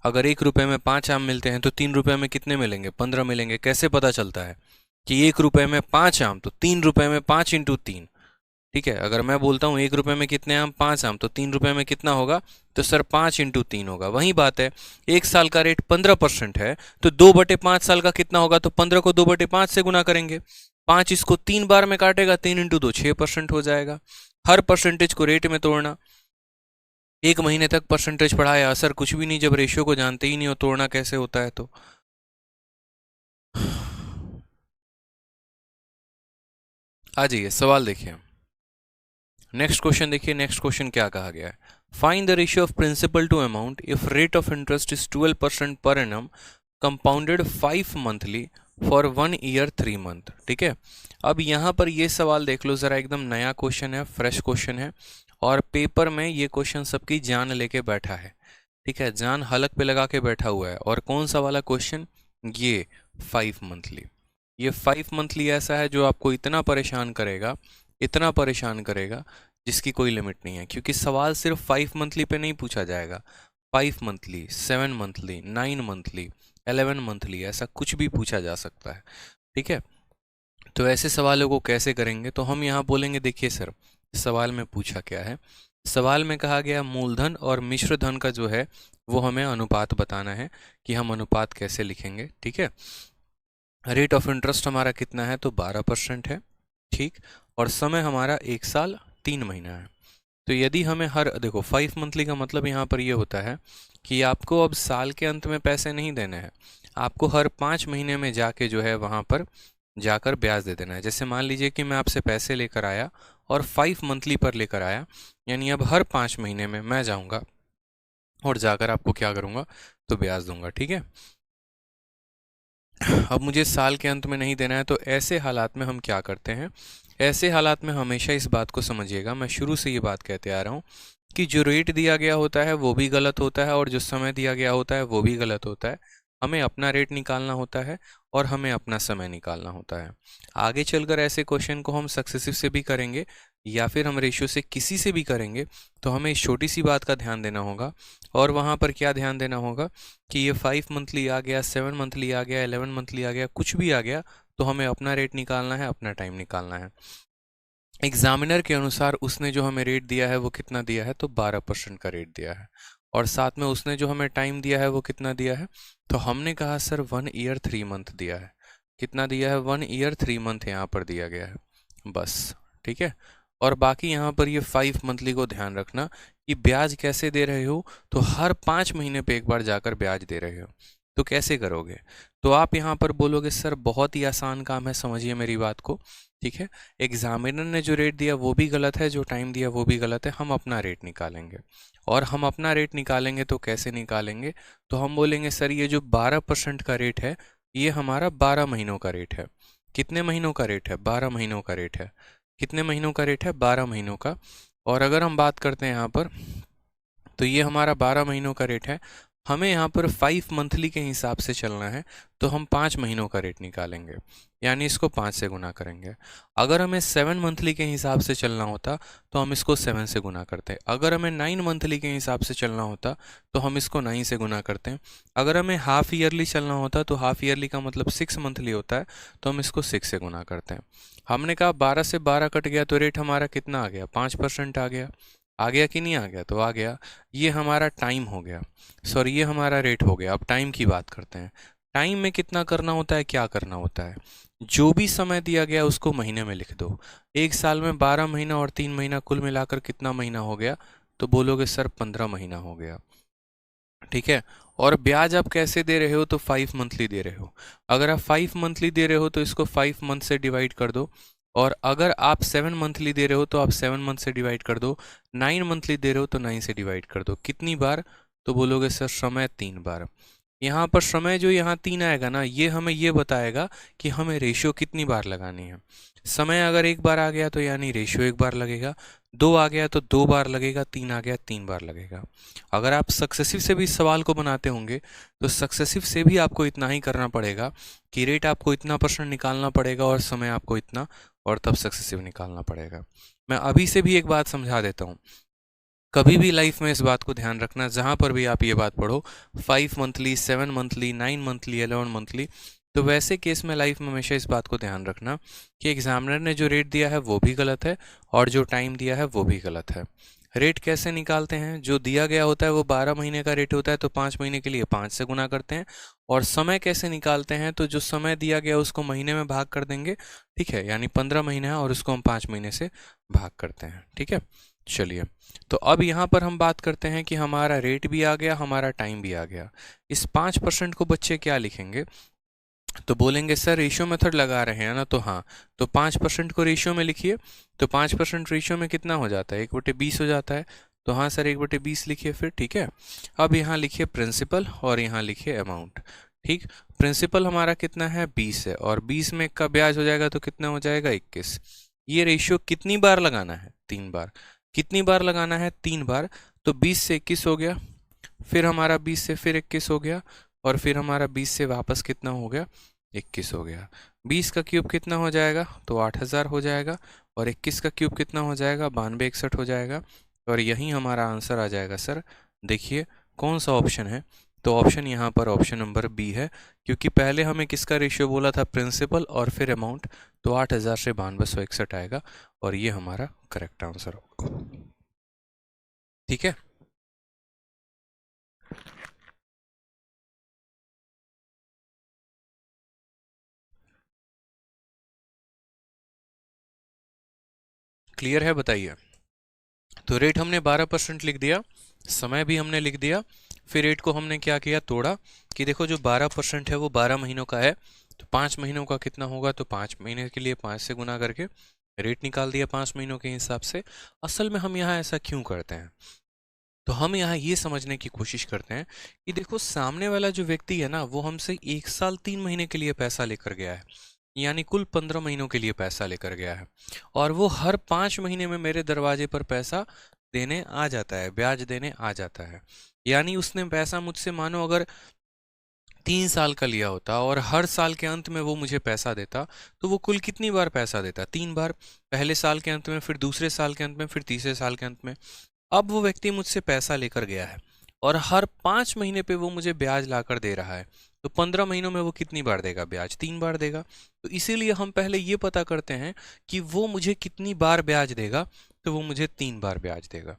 अगर 1 रुपये में 5 आम मिलते हैं तो 3 रुपये में कितने मिलेंगे? 15 मिलेंगे। कैसे पता चलता है कि 1 रुपये में 5 आम, तो 3 रुपये में 5 इंटू 3। ठीक है, अगर मैं बोलता हूँ 1 रुपये में कितने आम? 5 आम, तो 3 रुपये में कितना होगा? तो सर 5 इंटू 3 होगा। वही बात है, 1 साल का रेट 15% है तो 2/5 साल का कितना होगा? तो 15 को 2/5 से गुना करेंगे। 5 इसको 3 बार में काटेगा, 3 इंटू 2 6% हो जाएगा। हर परसेंटेज को रेट में तोड़ना। 1 महीने तक परसेंटेज पढ़ाया, असर कुछ भी नहीं जब रेशियो को जानते ही नहीं हो तोड़ना कैसे होता है। तो आ जाइए सवाल देखिए, नेक्स्ट क्वेश्चन देखिए। नेक्स्ट क्वेश्चन क्या कहा गया है? Find the ratio of principal to amount if rate of interest is 12% per annum compounded 5 monthly for 1 year 3 month. ठीक है, अब यहाँ पर ये सवाल देख लो जरा, एकदम नया क्वेश्चन है, फ्रेश क्वेश्चन है, और पेपर में ये क्वेश्चन सबकी जान लेके बैठा है। ठीक है, जान हलक पे लगा के बैठा हुआ है। और कौन सा वाला क्वेश्चन? ये 5 मंथली। ये 5 मंथली ऐसा है जो आपको इतना परेशान करेगा, इतना परेशान करेगा जिसकी कोई लिमिट नहीं है। क्योंकि सवाल सिर्फ 5 मंथली पे नहीं पूछा जाएगा, 5 मंथली, 7 मंथली, 9 मंथली, 11 मंथली, ऐसा कुछ भी पूछा जा सकता है। ठीक है, तो ऐसे सवालों को कैसे करेंगे? तो हम यहाँ बोलेंगे देखिए सर सवाल में पूछा क्या है। सवाल में कहा गया मूलधन और मिश्र धन का जो है वो हमें अनुपात बताना है कि हम अनुपात कैसे लिखेंगे। ठीक है, रेट ऑफ इंटरेस्ट हमारा कितना है? तो 12% है। ठीक, और समय हमारा 1 साल 3 महीना है। तो यदि हमें हर देखो 5 मंथली का मतलब यहाँ पर ये होता है कि आपको अब साल के अंत में पैसे नहीं देने हैं, आपको हर 5 महीने में जाके जो है वहाँ पर जाकर ब्याज दे देना है। जैसे मान लीजिए कि मैं आपसे पैसे लेकर आया और 5 मंथली पर लेकर आया, यानी अब हर 5 महीने में मैं जाऊँगा और जाकर आपको क्या करूँगा? तो ब्याज दूंगा। ठीक है, अब मुझे साल के अंत में नहीं देना है, तो ऐसे हालात में हम क्या करते हैं? ऐसे हालात में हमेशा इस बात को समझिएगा, मैं शुरू से ये बात कहते आ रहा हूँ कि जो रेट दिया गया होता है वो भी गलत होता है और जो समय दिया गया होता है वो भी गलत होता है। हमें अपना रेट निकालना होता है और हमें अपना समय निकालना होता है। आगे चलकर ऐसे क्वेश्चन को हम सक्सेसिव से भी करेंगे या फिर हम रेशियो से किसी से भी करेंगे, तो हमें इस छोटी सी बात का ध्यान देना होगा। और वहाँ पर क्या ध्यान देना होगा कि ये 5 मंथली आ गया, 7 मंथली आ गया, 11 मंथली आ गया, कुछ भी आ गया, तो हमें अपना रेट निकालना है, अपना टाइम निकालना है। एग्जामिनर के अनुसार उसने जो हमें रेट दिया है वो कितना दिया है, तो 12% का रेट दिया है। और साथ में उसने जो हमें टाइम दिया है वो कितना दिया है, तो हमने कहा सर 1 ईयर 3 मंथ दिया है। कितना दिया है, 1 ईयर 3 मंथ यहाँ पर दिया गया है बस। ठीक है। और बाकी यहाँ पर ये 5 मंथली को ध्यान रखना कि ब्याज कैसे दे रहे हो, तो हर 5 महीने पे एक बार जाकर ब्याज दे रहे हो। तो कैसे करोगे, तो आप यहाँ पर बोलोगे सर बहुत ही आसान काम है, समझिए मेरी बात को। ठीक है। एग्जामिनर ने जो रेट दिया वो भी गलत है, जो टाइम दिया वो भी गलत है, हम अपना रेट निकालेंगे। और हम अपना रेट निकालेंगे तो कैसे निकालेंगे, तो हम बोलेंगे सर ये जो 12% का रेट है ये हमारा 12 महीनों का रेट है। कितने महीनों का रेट है, 12 महीनों का रेट है। कितने महीनों का रेट है, 12 महीनों का। और अगर हम बात करते हैं यहाँ पर, तो ये हमारा 12 महीनों का रेट है। हमें यहाँ पर 5 मंथली के हिसाब से चलना है, तो हम 5 महीनों का रेट निकालेंगे, यानी इसको 5 से गुना करेंगे। अगर हमें 7 मंथली के हिसाब से चलना होता तो हम इसको 7 से गुना करते हैं। अगर हमें 9 मंथली के हिसाब से चलना होता तो हम इसको 9 से गुना करते हैं। अगर हमें हाफ ईयरली चलना होता तो हाफ ईयरली का मतलब 6 मंथली होता है, तो हम इसको 6 से गुना करते हैं। हमने कहा 12 से 12 कट गया तो रेट हमारा कितना आ गया, 5% आ गया कि नहीं आ गया, तो आ गया। ये हमारा टाइम हो गया, सॉरी ये हमारा रेट हो गया। अब टाइम की बात करते हैं। टाइम में कितना करना होता है, क्या करना होता है, जो भी समय दिया गया उसको महीने में लिख दो। एक साल में 12 महीना और 3 महीना कुल मिलाकर कितना महीना हो गया, तो बोलोगे सर 15 महीना हो गया। ठीक है। और ब्याज आप कैसे दे रहे हो, तो 5 मंथली दे रहे हो। अगर आप 5 मंथली दे रहे हो तो इसको 5 मंथ से डिवाइड कर दो। और अगर आप 7 मंथली दे रहे हो तो आप 7 मंथ से डिवाइड कर दो। 9 मंथली दे रहे हो तो 9 से डिवाइड कर दो। कितनी बार, तो बोलोगे सर समय 3 बार। यहाँ पर समय जो यहाँ 3 आएगा ना, ये हमें ये बताएगा कि हमें रेशियो कितनी बार लगानी है। समय अगर एक बार आ गया तो यानी रेशियो एक बार लगेगा, 2 आ गया तो 2 बार लगेगा, 3 आ गया 3 बार लगेगा। अगर आप सक्सेसिव से भी इस सवाल को बनाते होंगे तो सक्सेसिव से भी आपको इतना ही करना पड़ेगा कि रेट आपको इतना % निकालना पड़ेगा और समय आपको इतना, और तब सक्सेसिव निकालना पड़ेगा। मैं अभी से भी एक बात समझा देता हूँ, कभी भी लाइफ में इस बात को ध्यान रखना, जहाँ पर भी आप ये बात पढ़ो 5 मंथली, 7 मंथली, 9 मंथली, 11 मंथली, तो वैसे केस में लाइफ में हमेशा इस बात को ध्यान रखना कि एग्जामिनर ने जो रेट दिया है वो भी गलत है और जो टाइम दिया है वो भी गलत है। रेट कैसे निकालते हैं, जो दिया गया होता है वो 12 महीने का रेट होता है, तो 5 महीने के लिए 5 से गुना करते हैं। और समय कैसे निकालते हैं, तो जो समय दिया गया उसको महीने में भाग कर देंगे। ठीक है, यानी 15 महीने है और उसको हम 5 महीने से भाग करते हैं। ठीक है। चलिए, तो अब यहाँ पर हम बात करते हैं कि हमारा रेट भी आ गया, हमारा टाइम भी आ गया। इस 5% को बच्चे क्या लिखेंगे, तो बोलेंगे सर रेशियो मेथड लगा रहे हैं ना, तो हाँ, तो 5% को रेशियो में लिखिए। तो 5% रेशियो में कितना हो जाता है, 1/20 हो जाता है। तो हाँ सर 1/20 लिखिए फिर। ठीक है। अब यहाँ लिखिए प्रिंसिपल और यहाँ लिखिए अमाउंट। ठीक। प्रिंसिपल हमारा कितना है, 20 है, और 20 में का ब्याज हो जाएगा तो कितना हो जाएगा, 21। ये रेशियो कितनी बार लगाना है, 3 बार। कितनी बार लगाना है, 3 बार। तो 20 से 21 हो गया, फिर हमारा 20 से फिर 21 हो गया, और फिर हमारा 20 से वापस कितना हो गया, 21 हो गया। 20 का क्यूब कितना हो जाएगा, तो 8000 हो जाएगा, और 21 का क्यूब कितना हो जाएगा, 9261 हो जाएगा। और यही हमारा आंसर आ जाएगा सर। देखिए कौन सा ऑप्शन है, तो ऑप्शन यहाँ पर ऑप्शन नंबर बी है, क्योंकि पहले हमें किसका रेशियो बोला था, प्रिंसिपल और फिर अमाउंट, तो 8000 से 9261 आएगा, और ये हमारा करेक्ट आंसर होगा। ठीक है। क्लियर है, बताइए। तो रेट हमने 12% लिख दिया, समय भी हमने लिख दिया, फिर रेट को हमने क्या किया, तोड़ा कि देखो जो 12% है वो 12 महीनों का है, तो 5 महीनों का कितना होगा, तो 5 महीने के लिए 5 से गुना करके रेट निकाल दिया 5 महीनों के हिसाब से। असल में हम यहाँ ऐसा क्यों करते हैं, तो हम यहाँ ये समझने की कोशिश करते हैं कि देखो सामने वाला जो व्यक्ति है ना, वो हमसे 1 साल 3 महीने के लिए पैसा लेकर गया है, यानी कुल 15 महीनों के लिए पैसा लेकर गया है, और वो हर 5 महीने में मेरे दरवाजे पर पैसा देने आ जाता है, ब्याज देने आ जाता है। यानी उसने पैसा मुझसे मानो अगर 3 साल का लिया होता और हर साल के अंत में वो मुझे पैसा देता, तो वो कुल कितनी बार पैसा देता? 3 बार। पहले साल के अंत में, फिर दूसरे साल के अंत में, फिर तीसरे साल के अंत में। अब वो व्यक्ति मुझसे पैसा लेकर गया है और हर 5 महीने पे वो मुझे ब्याज लाकर दे रहा है, तो 15 महीनों में वो कितनी बार देगा ब्याज? 3 बार देगा। तो इसीलिए हम पहले ये पता करते हैं कि वो मुझे कितनी बार ब्याज देगा, तो वो मुझे 3 बार ब्याज देगा।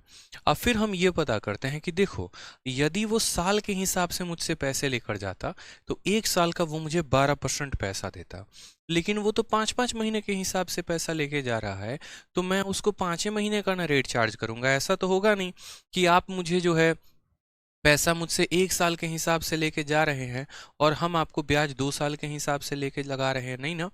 अब फिर हम ये पता करते हैं कि देखो, यदि वो साल के हिसाब से मुझसे पैसे लेकर जाता तो 1 साल का वो मुझे 12% पैसा देता, लेकिन वो तो 5-5 महीने के हिसाब से पैसा लेके जा रहा है, तो मैं उसको 5 महीने का ना रेट चार्ज करूंगा। ऐसा तो होगा नहीं कि आप मुझे जो है पैसा मुझसे 1 साल के हिसाब से लेके जा रहे हैं और हम आपको ब्याज 2 साल के हिसाब से लेके लगा रहे हैं, नहीं ना।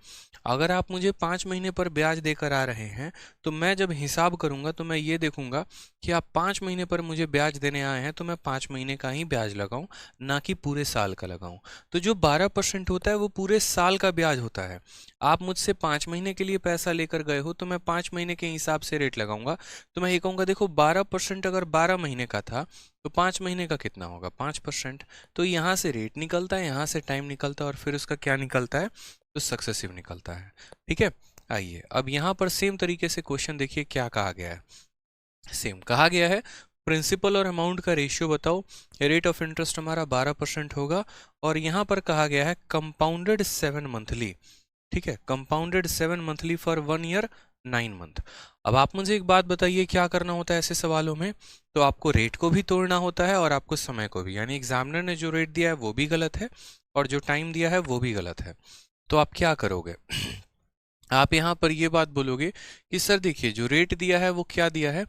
अगर आप मुझे 5 महीने पर ब्याज देकर आ रहे हैं, तो मैं जब हिसाब करूंगा तो मैं ये देखूंगा कि आप 5 महीने पर मुझे ब्याज देने आए हैं, तो मैं 5 महीने का ही ब्याज लगाऊं, ना कि पूरे साल का लगाऊं। तो जो 12% होता है वो पूरे साल का ब्याज होता है। आप मुझसे 5 महीने के लिए पैसा लेकर गए हो, तो मैं 5 महीने के हिसाब से रेट लगाऊंगा। तो मैं ये कहूंगा, देखो 12% अगर 12 महीने का था, तो 5 महीने का कितना होगा? 5%। तो यहाँ से रेट निकलता है, यहाँ से टाइम निकलता है, और फिर उसका क्या निकलता है? तो सक्सेसिव निकलता है। ठीक है, आइए अब यहाँ पर सेम तरीके से क्वेश्चन देखिए क्या कहा गया है। सेम कहा गया है, प्रिंसिपल और अमाउंट का रेशियो बताओ। रेट ऑफ इंटरेस्ट हमारा 12% होगा, और यहाँ पर कहा गया है कंपाउंडेड 7 मंथली। ठीक है, compounded 7 monthly for 1 year 9 month. अब आप मुझे एक बात बताइए, क्या करना होता है ऐसे सवालों में? तो आपको रेट को भी तोड़ना होता है और आपको समय को भी, यानी एग्जामिनर ने जो रेट दिया है वो भी गलत है और जो टाइम दिया है वो भी गलत है। तो आप क्या करोगे? आप यहाँ पर ये बात बोलोगे कि सर देखिए, जो रेट दिया है वो क्या दिया है?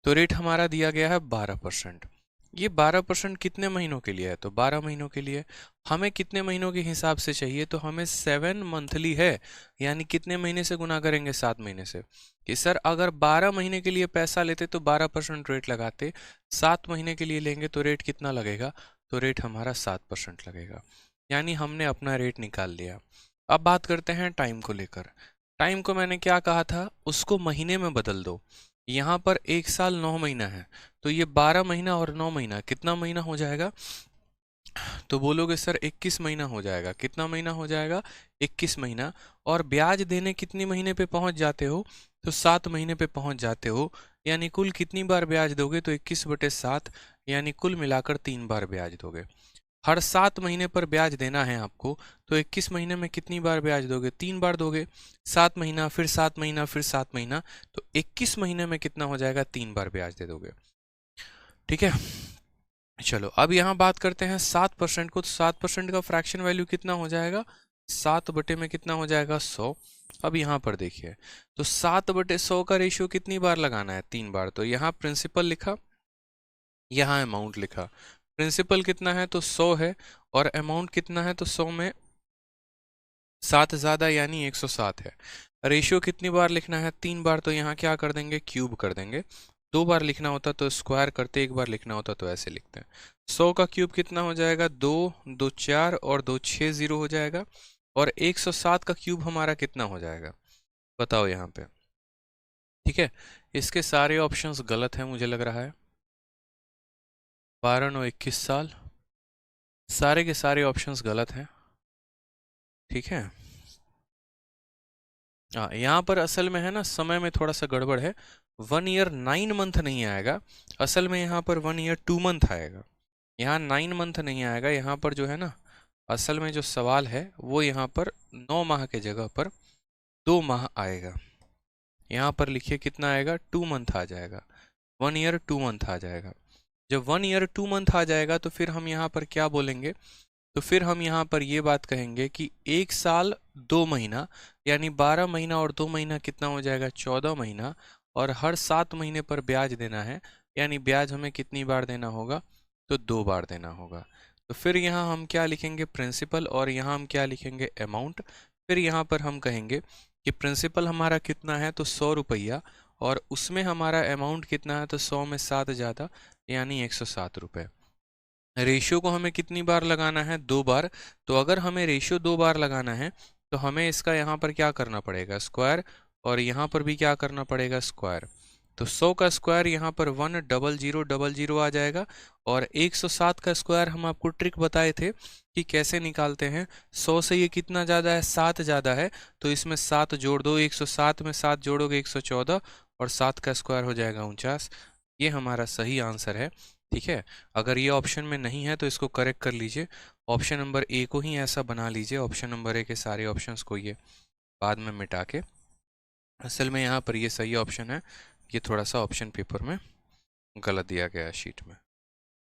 तो रेट हमारा दिया गया है 12%। ये 12% कितने महीनों के लिए है? तो 12 महीनों के लिए। हमें कितने महीनों के हिसाब से चाहिए? तो हमें 7 मंथली है, यानी कितने महीने से गुना करेंगे? 7 महीने से। कि सर अगर 12 महीने के लिए पैसा लेते तो 12% रेट लगाते, 7 महीने के लिए लेंगे तो रेट कितना लगेगा? तो रेट हमारा 7% लगेगा, यानी हमने अपना रेट निकाल लिया। अब बात करते हैं टाइम को लेकर। टाइम को मैंने क्या कहा था? उसको महीने में बदल दो। यहाँ पर 1 साल 9 महीना है, तो ये 12 महीना और 9 महीना कितना महीना हो जाएगा? तो बोलोगे सर 21 महीना हो जाएगा। कितना महीना हो जाएगा? 21 महीना। और ब्याज देने कितने महीने पे पहुंच जाते हो? तो 7 महीने पे पहुंच जाते हो। यानी कुल कितनी बार ब्याज दोगे? तो 21/7, यानी कुल मिलाकर 3 बार ब्याज दोगे। हर 7 महीने पर ब्याज देना है आपको, तो 21 महीने में कितनी बार ब्याज दोगे? 3 बार दोगे। 7 महीना, फिर 7 महीना, फिर 7 महीना, तो 21 महीने में कितना हो जाएगा? 3 बार ब्याज दे दोगे। ठीक है, चलो अब यहाँ बात करते हैं 7% को। तो 7% का फ्रैक्शन वैल्यू कितना हो जाएगा? 7 में कितना हो जाएगा? 100। अब यहाँ पर देखिए, तो 7/100 का रेशियो कितनी बार लगाना है? 3 बार। तो यहाँ प्रिंसिपल लिखा, यहाँ अमाउंट लिखा। प्रिंसिपल कितना है? तो 100 है, और अमाउंट कितना है? तो 100 में 7 ज़्यादा, यानी 107 है। रेशियो कितनी बार लिखना है? 3 बार। तो यहाँ क्या कर देंगे? क्यूब कर देंगे। 2 बार लिखना होता तो स्क्वायर करते, 1 बार लिखना होता तो ऐसे लिखते हैं। 100 का क्यूब कितना हो जाएगा? 2, 2 4 और 2 6 0 हो जाएगा। और 107 का क्यूब हमारा कितना हो जाएगा? बताओ यहाँ पे। ठीक है, इसके सारे ऑप्शंस गलत हैं मुझे लग रहा है। 12 9 21 साल, सारे के सारे ऑप्शंस गलत हैं। ठीक है, हाँ यहाँ पर असल में है ना, समय में थोड़ा सा गड़बड़ है। 1 ईयर 9 मंथ नहीं आएगा, असल में यहाँ पर 1 ईयर 2 मंथ आएगा। यहाँ 9 मंथ नहीं आएगा, यहाँ पर जो है ना, असल में जो सवाल है वो यहाँ पर 9 माह के जगह पर 2 माह आएगा। यहाँ पर लिखिए कितना आएगा? 2 मंथ आ जाएगा। 1 ईयर 2 मंथ आ जाएगा। जब 1 ईयर 2 मंथ आ जाएगा तो फिर हम यहाँ पर क्या बोलेंगे? तो फिर हम यहाँ पर ये बात कहेंगे कि 1 साल 2 महीना, यानी 12 महीना और 2 महीना कितना हो जाएगा? 14 महीना। और हर 7 महीने पर ब्याज देना है, यानी ब्याज हमें कितनी बार देना होगा? तो 2 बार देना होगा। तो फिर यहाँ हम क्या लिखेंगे? प्रिंसिपल, और यहाँ हम क्या लिखेंगे? अमाउंट। फिर यहाँ पर हम कहेंगे कि प्रिंसिपल हमारा कितना है? तो 100 रुपया, और उसमें हमारा अमाउंट कितना है? तो 100 में 7 ज़्यादा, यानी 107 रुपये। रेशियो को हमें कितनी बार लगाना है? 2 बार। तो अगर हमें रेशियो 2 बार लगाना है तो हमें इसका यहाँ पर क्या करना पड़ेगा? स्क्वायर, और यहाँ पर भी क्या करना पड़ेगा? स्क्वायर। तो 100 का स्क्वायर यहाँ पर 10000 आ जाएगा। और 107 का स्क्वायर हम आपको ट्रिक बताए थे कि कैसे निकालते हैं। 100 से ये कितना ज़्यादा है, 7 ज़्यादा है, तो इसमें 7 जोड़ दो। 107 में 7 जोड़ोगे 114, और 7 का स्क्वायर हो जाएगा 49। ये हमारा सही आंसर है। ठीक है, अगर ये ऑप्शन में नहीं है तो इसको करेक्ट कर लीजिए। ऑप्शन नंबर ए को ही ऐसा बना लीजिए, ऑप्शन नंबर ए के सारे ऑप्शंस को ये बाद में मिटा के। असल में यहाँ पर ये सही ऑप्शन है, ये थोड़ा सा ऑप्शन पेपर में गलत दिया गया है शीट में।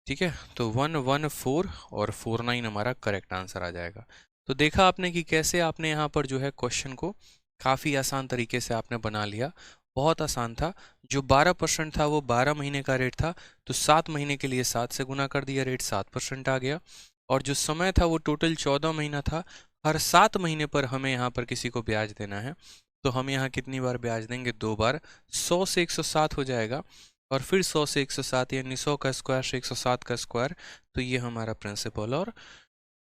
ठीक है, तो 114 और 49 हमारा करेक्ट आंसर आ जाएगा। तो देखा आपने कि कैसे आपने यहाँ पर जो है क्वेश्चन को काफ़ी आसान तरीके से आपने बना लिया। बहुत आसान था। जो 12% था वो 12 महीने का रेट था, तो 7 महीने के लिए 7 से गुना कर दिया, रेट 7% आ गया। और जो समय था वो टोटल 14 महीना था। हर 7 महीने पर हमें यहाँ पर किसी को ब्याज देना है, तो हम यहाँ कितनी बार ब्याज देंगे, 2 बार। 100 से 107 हो जाएगा, और फिर 100 से 107, यानी 100 का स्क्वायर से 107 का स्क्वायर, तो ये हमारा प्रिंसिपल और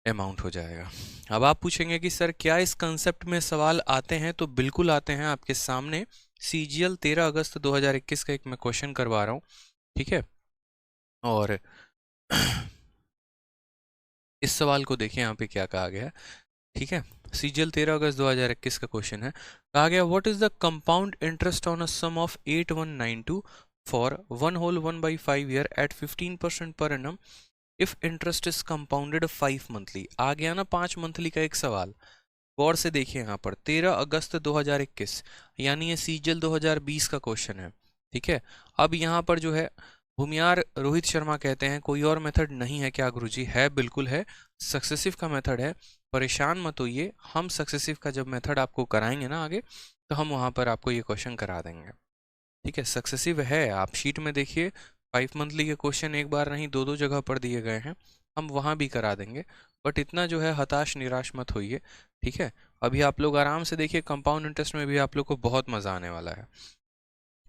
अमाउंट हो जाएगा। अब आप पूछेंगे कि सर क्या इस कंसेप्ट में सवाल आते हैं, तो बिल्कुल आते हैं। आपके सामने CGL 13 अगस्त 2021 का एक मैं क्वेश्चन करवा रहा हूँ। ठीक है, और इस सवाल को देखिए यहाँ पे क्या कहा गया है। ठीक है, CGL 13 अगस्त 2021 का क्वेश्चन है। कहा गया what is the compound interest on a sum of 8192 for 1 whole 1/5 year at 15% per annum if interest is compounded 5 monthly. आ गया ना 5 मंथली का एक सवाल। गौर से देखिए यहाँ पर 13 अगस्त 2021, यानी ये CGL 2020 का क्वेश्चन है। ठीक है, अब यहाँ पर जो है भूमियार रोहित शर्मा कहते हैं कोई और मेथड नहीं है क्या गुरुजी? है, बिल्कुल है, सक्सेसिव का मेथड है। परेशान मत होइए, हम सक्सेसिव का जब मेथड आपको कराएंगे ना आगे, तो हम वहाँ पर आपको ये क्वेश्चन करा देंगे। ठीक है, सक्सेसिव है। आप शीट में देखिए 5 मंथली के क्वेश्चन एक बार नहीं 2-2 जगह पर दिए गए हैं, हम वहाँ भी करा देंगे। बट इतना जो है हताश निराश मत होइए। ठीक है, अभी आप लोग आराम से देखिए, कंपाउंड इंटरेस्ट में भी आप लोग को बहुत मज़ा आने वाला है।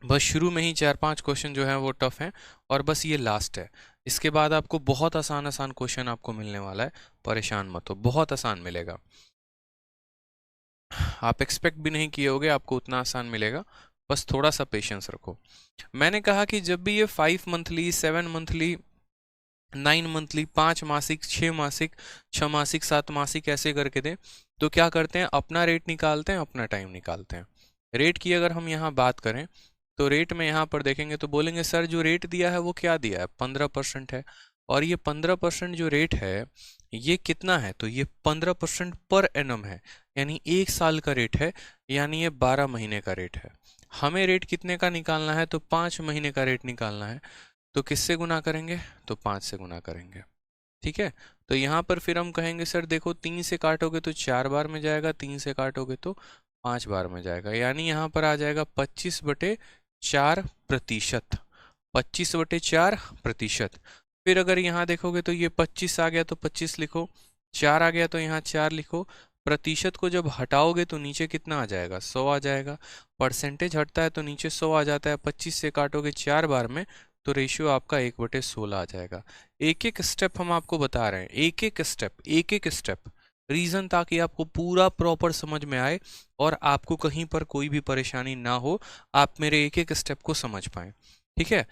बस शुरू में ही 4-5 क्वेश्चन जो है वो टफ हैं, और बस ये लास्ट है। इसके बाद आपको बहुत आसान आसान क्वेश्चन आपको मिलने वाला है। परेशान मत हो, बहुत आसान मिलेगा। आप एक्सपेक्ट भी नहीं किए होगे आपको उतना आसान मिलेगा। बस थोड़ा सा पेशेंस रखो। मैंने कहा कि जब भी ये 5 मंथली, 7 मंथली, 9 मंथली, 5 मासिक, 6 मासिक, 6 मासिक, 7 मासिक ऐसे करके दें, तो क्या करते हैं, अपना रेट निकालते हैं, अपना टाइम निकालते हैं। रेट की अगर हम यहाँ बात करें, तो रेट में यहाँ पर देखेंगे तो बोलेंगे सर जो रेट दिया है वो क्या दिया है, 15% है। और ये 15% जो रेट है ये कितना है, तो ये 15% पर एनम है, यानी 1 साल का रेट है, यानी ये 12 महीने का रेट है। हमें रेट कितने का निकालना है, तो 5 महीने का रेट निकालना है। तो किससे गुना करेंगे, तो 5 से गुना करेंगे। ठीक है, तो यहाँ पर फिर हम कहेंगे सर देखो 3 से काटोगे तो 4 बार में जाएगा, 3 से काटोगे तो 5 बार में जाएगा, यानी यहाँ पर आ जाएगा 25/4%। 25/4%। फिर अगर यहाँ देखोगे तो ये 25 आ गया तो 25 लिखो, 4 आ गया तो यहाँ 4 लिखो। प्रतिशत को जब हटाओगे तो नीचे कितना आ जाएगा, 100 आ जाएगा। परसेंटेज हटता है तो नीचे 100 आ जाता है। 25 से काटोगे 4 बार में तो रेशियो आपका 1/16 आ जाएगा। एक एक स्टेप हम आपको बता रहे हैं, एक एक स्टेप रीजन, ताकि आपको पूरा प्रॉपर समझ में आए और आपको कहीं पर कोई भी परेशानी ना हो, आप मेरे एक एक स्टेप को समझ पाए। ठीक है,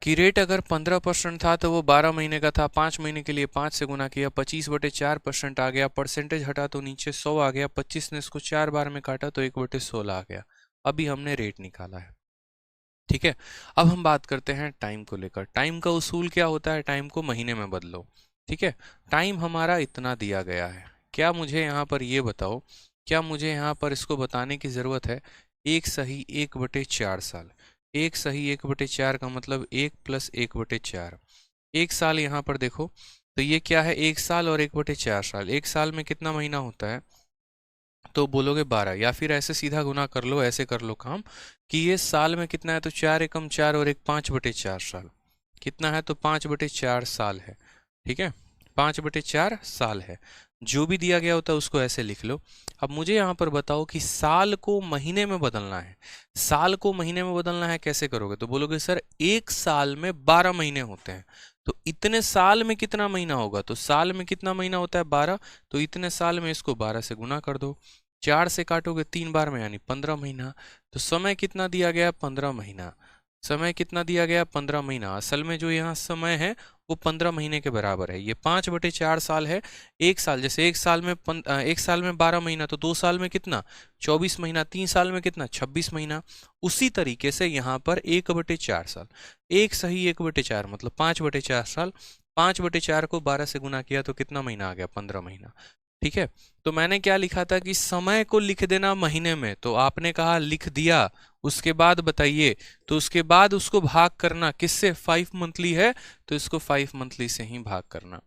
कि रेट अगर 15% था तो वो 12 महीने का था, 5 महीने के लिए 5 से गुना किया, 25/4% आ गया। परसेंटेज हटा तो नीचे 100 आ गया। 25 ने इसको 4 बार में काटा तो 1/16 आ गया। अभी हमने रेट निकाला है। ठीक है, अब हम बात करते हैं टाइम को लेकर। टाइम का उसूल क्या होता है, टाइम को महीने में बदलो। ठीक है, टाइम हमारा इतना दिया गया है, क्या मुझे यहाँ पर ये बताओ, क्या मुझे यहाँ पर इसको बताने की ज़रूरत है, 1 सही 1/4 साल। 1 सही 1/4 का मतलब 1 + 1/4। 1 साल यहाँ पर देखो तो ये क्या है, 1 साल और 1/4 साल। 1 साल में कितना महीना होता है, तो बोलोगे 12, या फिर ऐसे सीधा गुना कर लो, ऐसे कर लो काम कि ये साल में कितना है, तो 4 एकम 4 और 1 5/4 साल। कितना है, तो 5/4 साल है। ठीक है, 5/4 साल है। जो भी दिया गया होता है उसको ऐसे लिख लो। अब मुझे यहाँ पर बताओ कि साल को महीने में बदलना है। साल को महीने में बदलना है, कैसे करोगे, तो बोलोगे सर 1 साल में 12 महीने होते हैं, तो इतने साल में कितना महीना होगा, तो साल में कितना महीना होता है, 12, तो इतने साल में इसको 12 से गुना कर दो। 4 से काटोगे 3 बार में यानी 15 महीना। तो समय कितना दिया गया? 15 महीना। समय कितना दिया गया? 15 महीना। असल में जो यहाँ समय है वो 15 महीने के बराबर है। ये 5/4 साल है। एक साल, जैसे एक साल में 12 महीना, तो 2 साल में कितना? 24 महीना। 3 साल में कितना? 26 महीना। उसी तरीके से यहाँ पर 1/4 साल, एक सही 1/4 मतलब 5/4 साल। 5/4 को 12 से गुना किया तो कितना महीना आ गया? 15 महीना। ठीक है, तो मैंने क्या लिखा था कि समय को लिख देना महीने में, तो आपने कहा लिख दिया। उसके बाद बताइए, तो उसके बाद उसको भाग करना किससे? 5 मंथली है तो इसको 5 मंथली से ही भाग करना।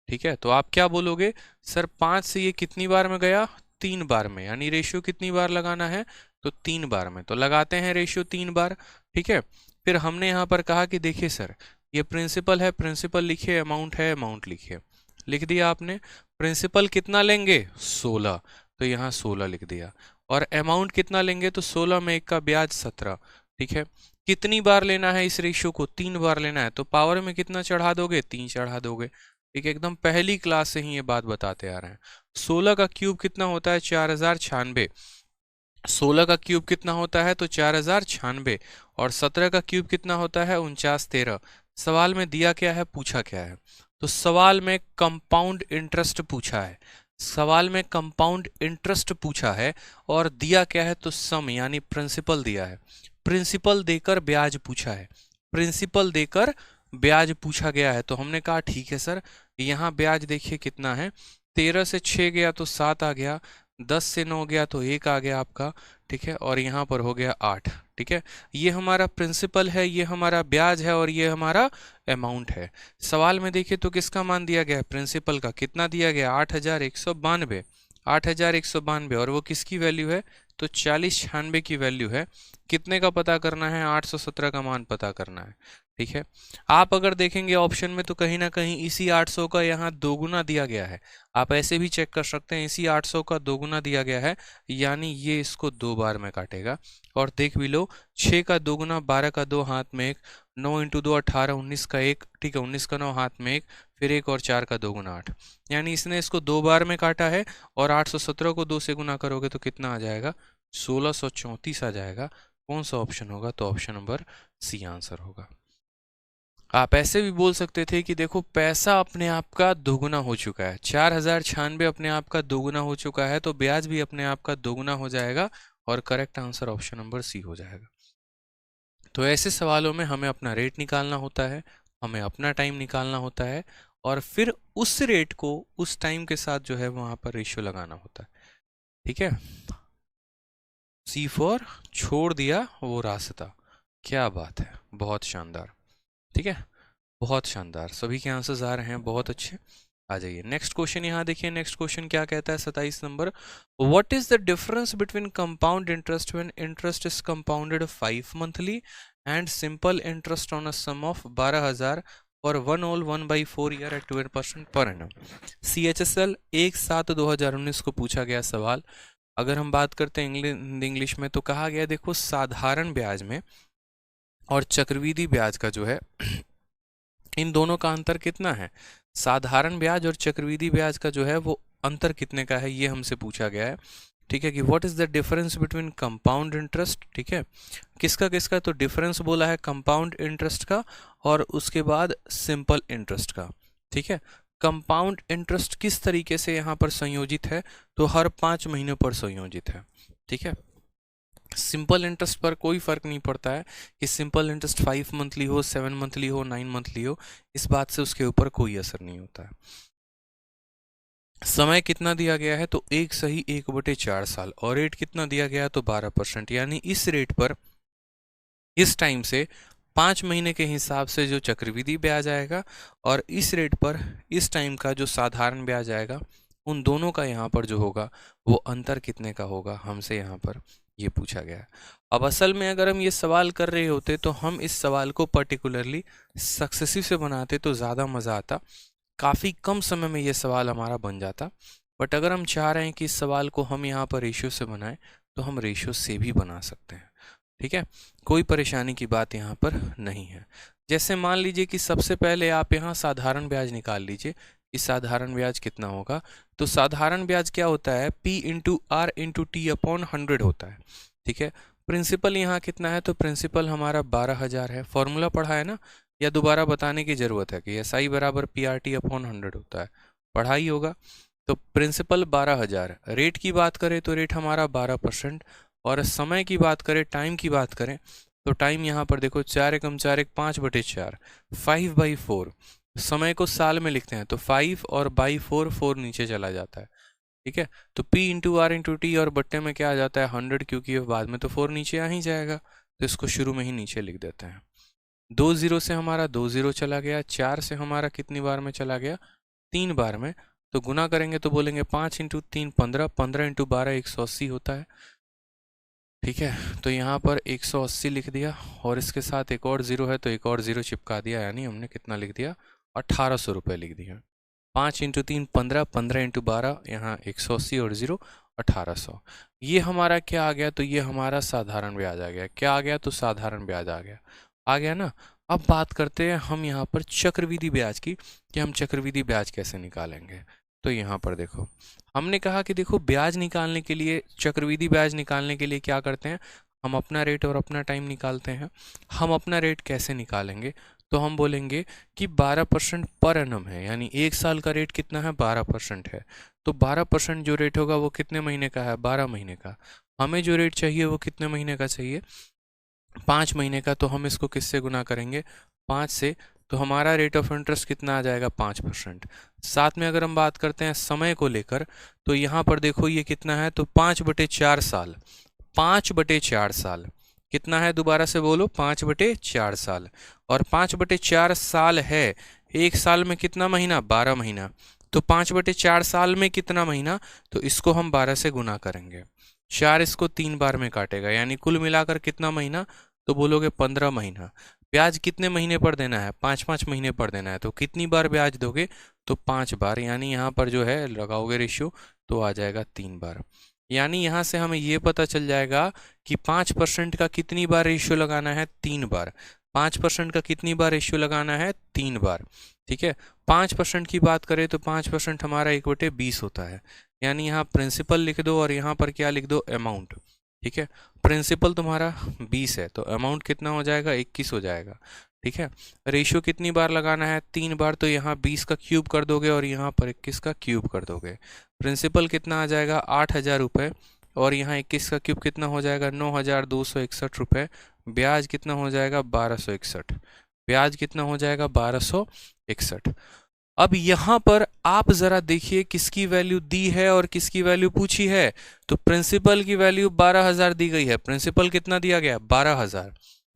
ठीक है, तो आप क्या बोलोगे? सर 5 से ये कितनी बार में गया? 3 बार में, यानी रेशियो कितनी बार लगाना है? तो 3 बार में। तो लगाते हैं रेशियो 3 बार। ठीक है, फिर हमने यहाँ पर कहा कि देखिए सर, ये प्रिंसिपल है, प्रिंसिपल लिखिए, अमाउंट है, अमाउंट लिखिए। लिख दिया आपने। प्रिंसिपल कितना लेंगे? 16, तो यहाँ 16 लिख दिया। और अमाउंट कितना लेंगे? तो 16 में 1 का ब्याज 17। ठीक है, कितनी बार लेना है इस रेशियो को? 3 बार लेना है। तो पावर में कितना चढ़ा दोगे? 3 चढ़ा दोगे। ठीक है, एकदम पहली क्लास से ही ये बात बताते आ रहे हैं। 16 का क्यूब कितना होता है? 4096। 16 का क्यूब कितना होता है? तो 4096। और 17 का क्यूब कितना होता है? 4913। सवाल में दिया क्या है, पूछा क्या है? तो सवाल में कंपाउंड इंटरेस्ट पूछा है। सवाल में कंपाउंड इंटरेस्ट पूछा है और दिया क्या है? तो सम यानी प्रिंसिपल दिया है। प्रिंसिपल देकर ब्याज पूछा है। प्रिंसिपल देकर ब्याज पूछा गया है। तो हमने कहा ठीक है सर, यहाँ ब्याज देखिए कितना है। 13 से 6 गया तो 7 आ गया, 10 से 9 गया तो 1 आ गया आपका। ठीक है, और यहाँ पर हो गया 8। ठीक है, ये हमारा प्रिंसिपल है, ये हमारा ब्याज है और ये हमारा अमाउंट है। सवाल में देखिए तो किसका मान दिया गया है? प्रिंसिपल का। कितना दिया गया? 8192। 8192। और वो किसकी वैल्यू है? तो 4096 की वैल्यू है। कितने का पता करना है? 817 का मान पता करना है। ठीक है, आप अगर देखेंगे ऑप्शन में तो कहीं ना कहीं इसी 800 का यहाँ दोगुना दिया गया है। आप ऐसे भी चेक कर सकते हैं, इसी 800 का दोगुना दिया गया है, यानी ये इसको 2 बार में काटेगा। और देख भी लो, 6 का दोगुना 12 का 2 हाथ में 1, 9 इंटू 2 18, 19 का 1। ठीक है, 19 का 9 हाथ में 1, फिर 1 और 4 का दोगुना 8, यानी इसने इसको 2 बार में काटा है। और 817 को 2 से गुना करोगे तो कितना आ जाएगा? 1634 आ जाएगा। कौन सा ऑप्शन होगा? तो ऑप्शन नंबर सी आंसर होगा। आप ऐसे भी बोल सकते थे कि देखो पैसा अपने आप का दोगुना हो चुका है, 4096 अपने आप का दोगुना हो चुका है, तो ब्याज भी अपने आप का दोगुना हो जाएगा और correct answer option number C हो जाएगा। तो ऐसे सवालों में हमें अपना रेट निकालना होता है, हमें अपना टाइम निकालना होता है, और फिर उस रेट को उस टाइम के साथ जो है वहां पर रेशियो लगाना होता है। ठीक है, सी फॉर छोड़ दिया वो रास्ता। क्या बात है, बहुत शानदार। ठीक है, बहुत शानदार, सभी के आंसर्स आ रहे हैं, बहुत अच्छे। आ जाइए नेक्स्ट क्वेश्चन। यहाँ देखिए नेक्स्ट क्वेश्चन क्या कहता है, 27 नंबर। What is the difference between compound interest when interest is compounded 5 monthly and simple interest on a sum of 12,000 for 1/4 year at 12% per annum. CHSL 1/7/2019 को पूछा गया सवाल। अगर हम बात करते हैं इंग्लिश में, तो कहा गया देखो साधारण ब्याज में और चक्रवृद्धि ब्याज का जो है इन दोनों का अंतर कितना है? साधारण ब्याज और चक्रवृद्धि ब्याज का जो है वो अंतर कितने का है, ये हमसे पूछा गया है। ठीक है, कि what is the difference between compound interest. ठीक है, किसका किसका? तो डिफरेंस बोला है कंपाउंड इंटरेस्ट का और उसके बाद सिंपल इंटरेस्ट का। ठीक है, कंपाउंड इंटरेस्ट किस तरीके से यहाँ पर संयोजित है? तो हर 5 महीनों पर संयोजित है। ठीक है, सिंपल इंटरेस्ट पर कोई फर्क नहीं पड़ता है कि सिंपल इंटरेस्ट 5 मंथली हो, 7 मंथली हो, 9 मंथली हो, इस बात से उसके ऊपर कोई असर नहीं होता है। समय कितना दिया गया है? तो 1 सही 1/4 साल। और रेट कितना दिया गया है? तो 12%, यानी इस रेट पर इस टाइम से 5 महीने के हिसाब से जो चक्रवृद्धि ब्याज आएगा और इस रेट पर इस टाइम का जो साधारण ब्याज आएगा, उन दोनों का यहाँ पर जो होगा वो अंतर कितने का होगा, हमसे यहाँ पर ये पूछा गया है। अब असल में अगर हम ये सवाल कर रहे होते तो हम इस सवाल को पर्टिकुलरली सक्सेसिव से बनाते तो ज़्यादा मज़ा आता, काफ़ी कम समय में ये सवाल हमारा बन जाता। बट अगर हम चाह रहे हैं कि इस सवाल को हम यहाँ पर रेशियो से बनाएं तो हम रेशियो से भी बना सकते हैं। ठीक है, कोई परेशानी की बात यहाँ पर नहीं है। जैसे मान लीजिए कि सबसे पहले आप यहाँ साधारण ब्याज निकाल लीजिए इस साधारण ब्याज कितना होगा। तो साधारण ब्याज क्या होता है, P into R into T upon 100 होता है। ठीक है, प्रिंसिपल यहाँ कितना है, तो प्रिंसिपल हमारा 12,000 है। फॉर्मूला पढ़ा है ना, या दोबारा बताने की जरूरत है कि एस आई बराबर पी आर टी अपॉन 100 होता है, पढ़ा ही होगा। तो प्रिंसिपल 12,000, रेट की बात करें तो रेट हमारा 12%, और समय की बात करें, टाइम की बात करें तो टाइम यहाँ पर देखो 4 एकम 4 एक 5/4, 5/4। समय को साल में लिखते हैं तो 5 और बाई 4, 4 नीचे चला जाता है। ठीक है, तो P into R into T, और बट्टे में क्या आ जाता है 100, क्योंकि बाद में तो 4 नीचे आ ही जाएगा, तो इसको शुरू में ही नीचे लिख देते हैं। 2 0 से हमारा 2 0 चला गया, 4 से हमारा कितनी बार में चला गया, 3 बार में। तो गुना करेंगे तो बोलेंगे 5 इंटू 3 15, 15 इंटू 12 180 होता है। ठीक है, तो यहाँ पर 180 लिख दिया, और इसके साथ एक और 0 है तो एक और 0 चिपका दिया, यानी हमने कितना लिख दिया, 1800 रुपये लिख दिया। 5 इंटू 3 15, 15 इंटू 12, यहाँ 180 और 0 1800। ये हमारा क्या आ गया, तो ये हमारा साधारण ब्याज आ गया। क्या आ गया, तो साधारण ब्याज आ गया ना। अब बात करते हैं हम यहाँ पर चक्रवृद्धि ब्याज की, कि हम चक्रवृद्धि ब्याज कैसे निकालेंगे। तो यहाँ पर देखो, हमने कहा कि देखो ब्याज निकालने के लिए, चक्रवृद्धि ब्याज निकालने के लिए क्या करते हैं, हम अपना रेट और अपना टाइम निकालते हैं। हम अपना रेट कैसे निकालेंगे, तो हम बोलेंगे कि 12% पर एनम है, यानी एक साल का रेट कितना है, 12% है। तो 12% जो रेट होगा वो कितने महीने का है, 12 महीने का। हमें जो रेट चाहिए वो कितने महीने का चाहिए, 5 महीने का। तो हम इसको किससे गुना करेंगे, 5 से। तो हमारा रेट ऑफ इंटरेस्ट कितना आ जाएगा, 5%। साथ में अगर हम बात करते हैं समय को लेकर, तो यहाँ पर देखो ये कितना है, तो 5/4 साल। 5/4 साल कितना है, दोबारा से बोलो, 5/4 साल। और 5/4 साल है, एक साल में कितना महीना, 12 महीना। तो 5/4 साल में कितना महीना, तो इसको हम 12 से गुना करेंगे। 4 इसको 3 बार में काटेगा, यानी कुल मिलाकर कितना महीना, तो बोलोगे 15 महीना। ब्याज कितने महीने पर देना है, 5-5 महीने पर देना है। तो कितनी बार ब्याज दोगे, तो 5 बार, यानी यहाँ पर जो है लगाओगे रेशियो तो आ जाएगा 3 बार। यानी यहाँ से हमें ये पता चल जाएगा कि 5% का कितनी बार रेशियो लगाना है, 3 बार। 5% का कितनी बार रेशियो लगाना है, 3 बार। ठीक है, 5% की बात करें तो 5% हमारा 1/20 होता है। यानी यहाँ प्रिंसिपल लिख दो और यहाँ पर क्या लिख दो, अमाउंट। ठीक है, प्रिंसिपल तुम्हारा 20 है तो अमाउंट कितना हो जाएगा, 21 हो जाएगा। ठीक है, रेशियो कितनी बार लगाना है, 3 बार। तो यहाँ 20 का क्यूब कर दोगे और यहाँ पर 21 का क्यूब कर दोगे। प्रिंसिपल कितना आ जाएगा, 8,000 रुपये, और यहाँ 21 का क्यूब कितना हो जाएगा, 9,261 रुपये। ब्याज कितना हो जाएगा, 1261। ब्याज कितना हो जाएगा, 1261। अब यहाँ पर आप जरा देखिए किसकी वैल्यू दी है और किसकी वैल्यू पूछी है। तो प्रिंसिपल की वैल्यू 12,000 दी गई है। प्रिंसिपल कितना दिया गया, 12,000।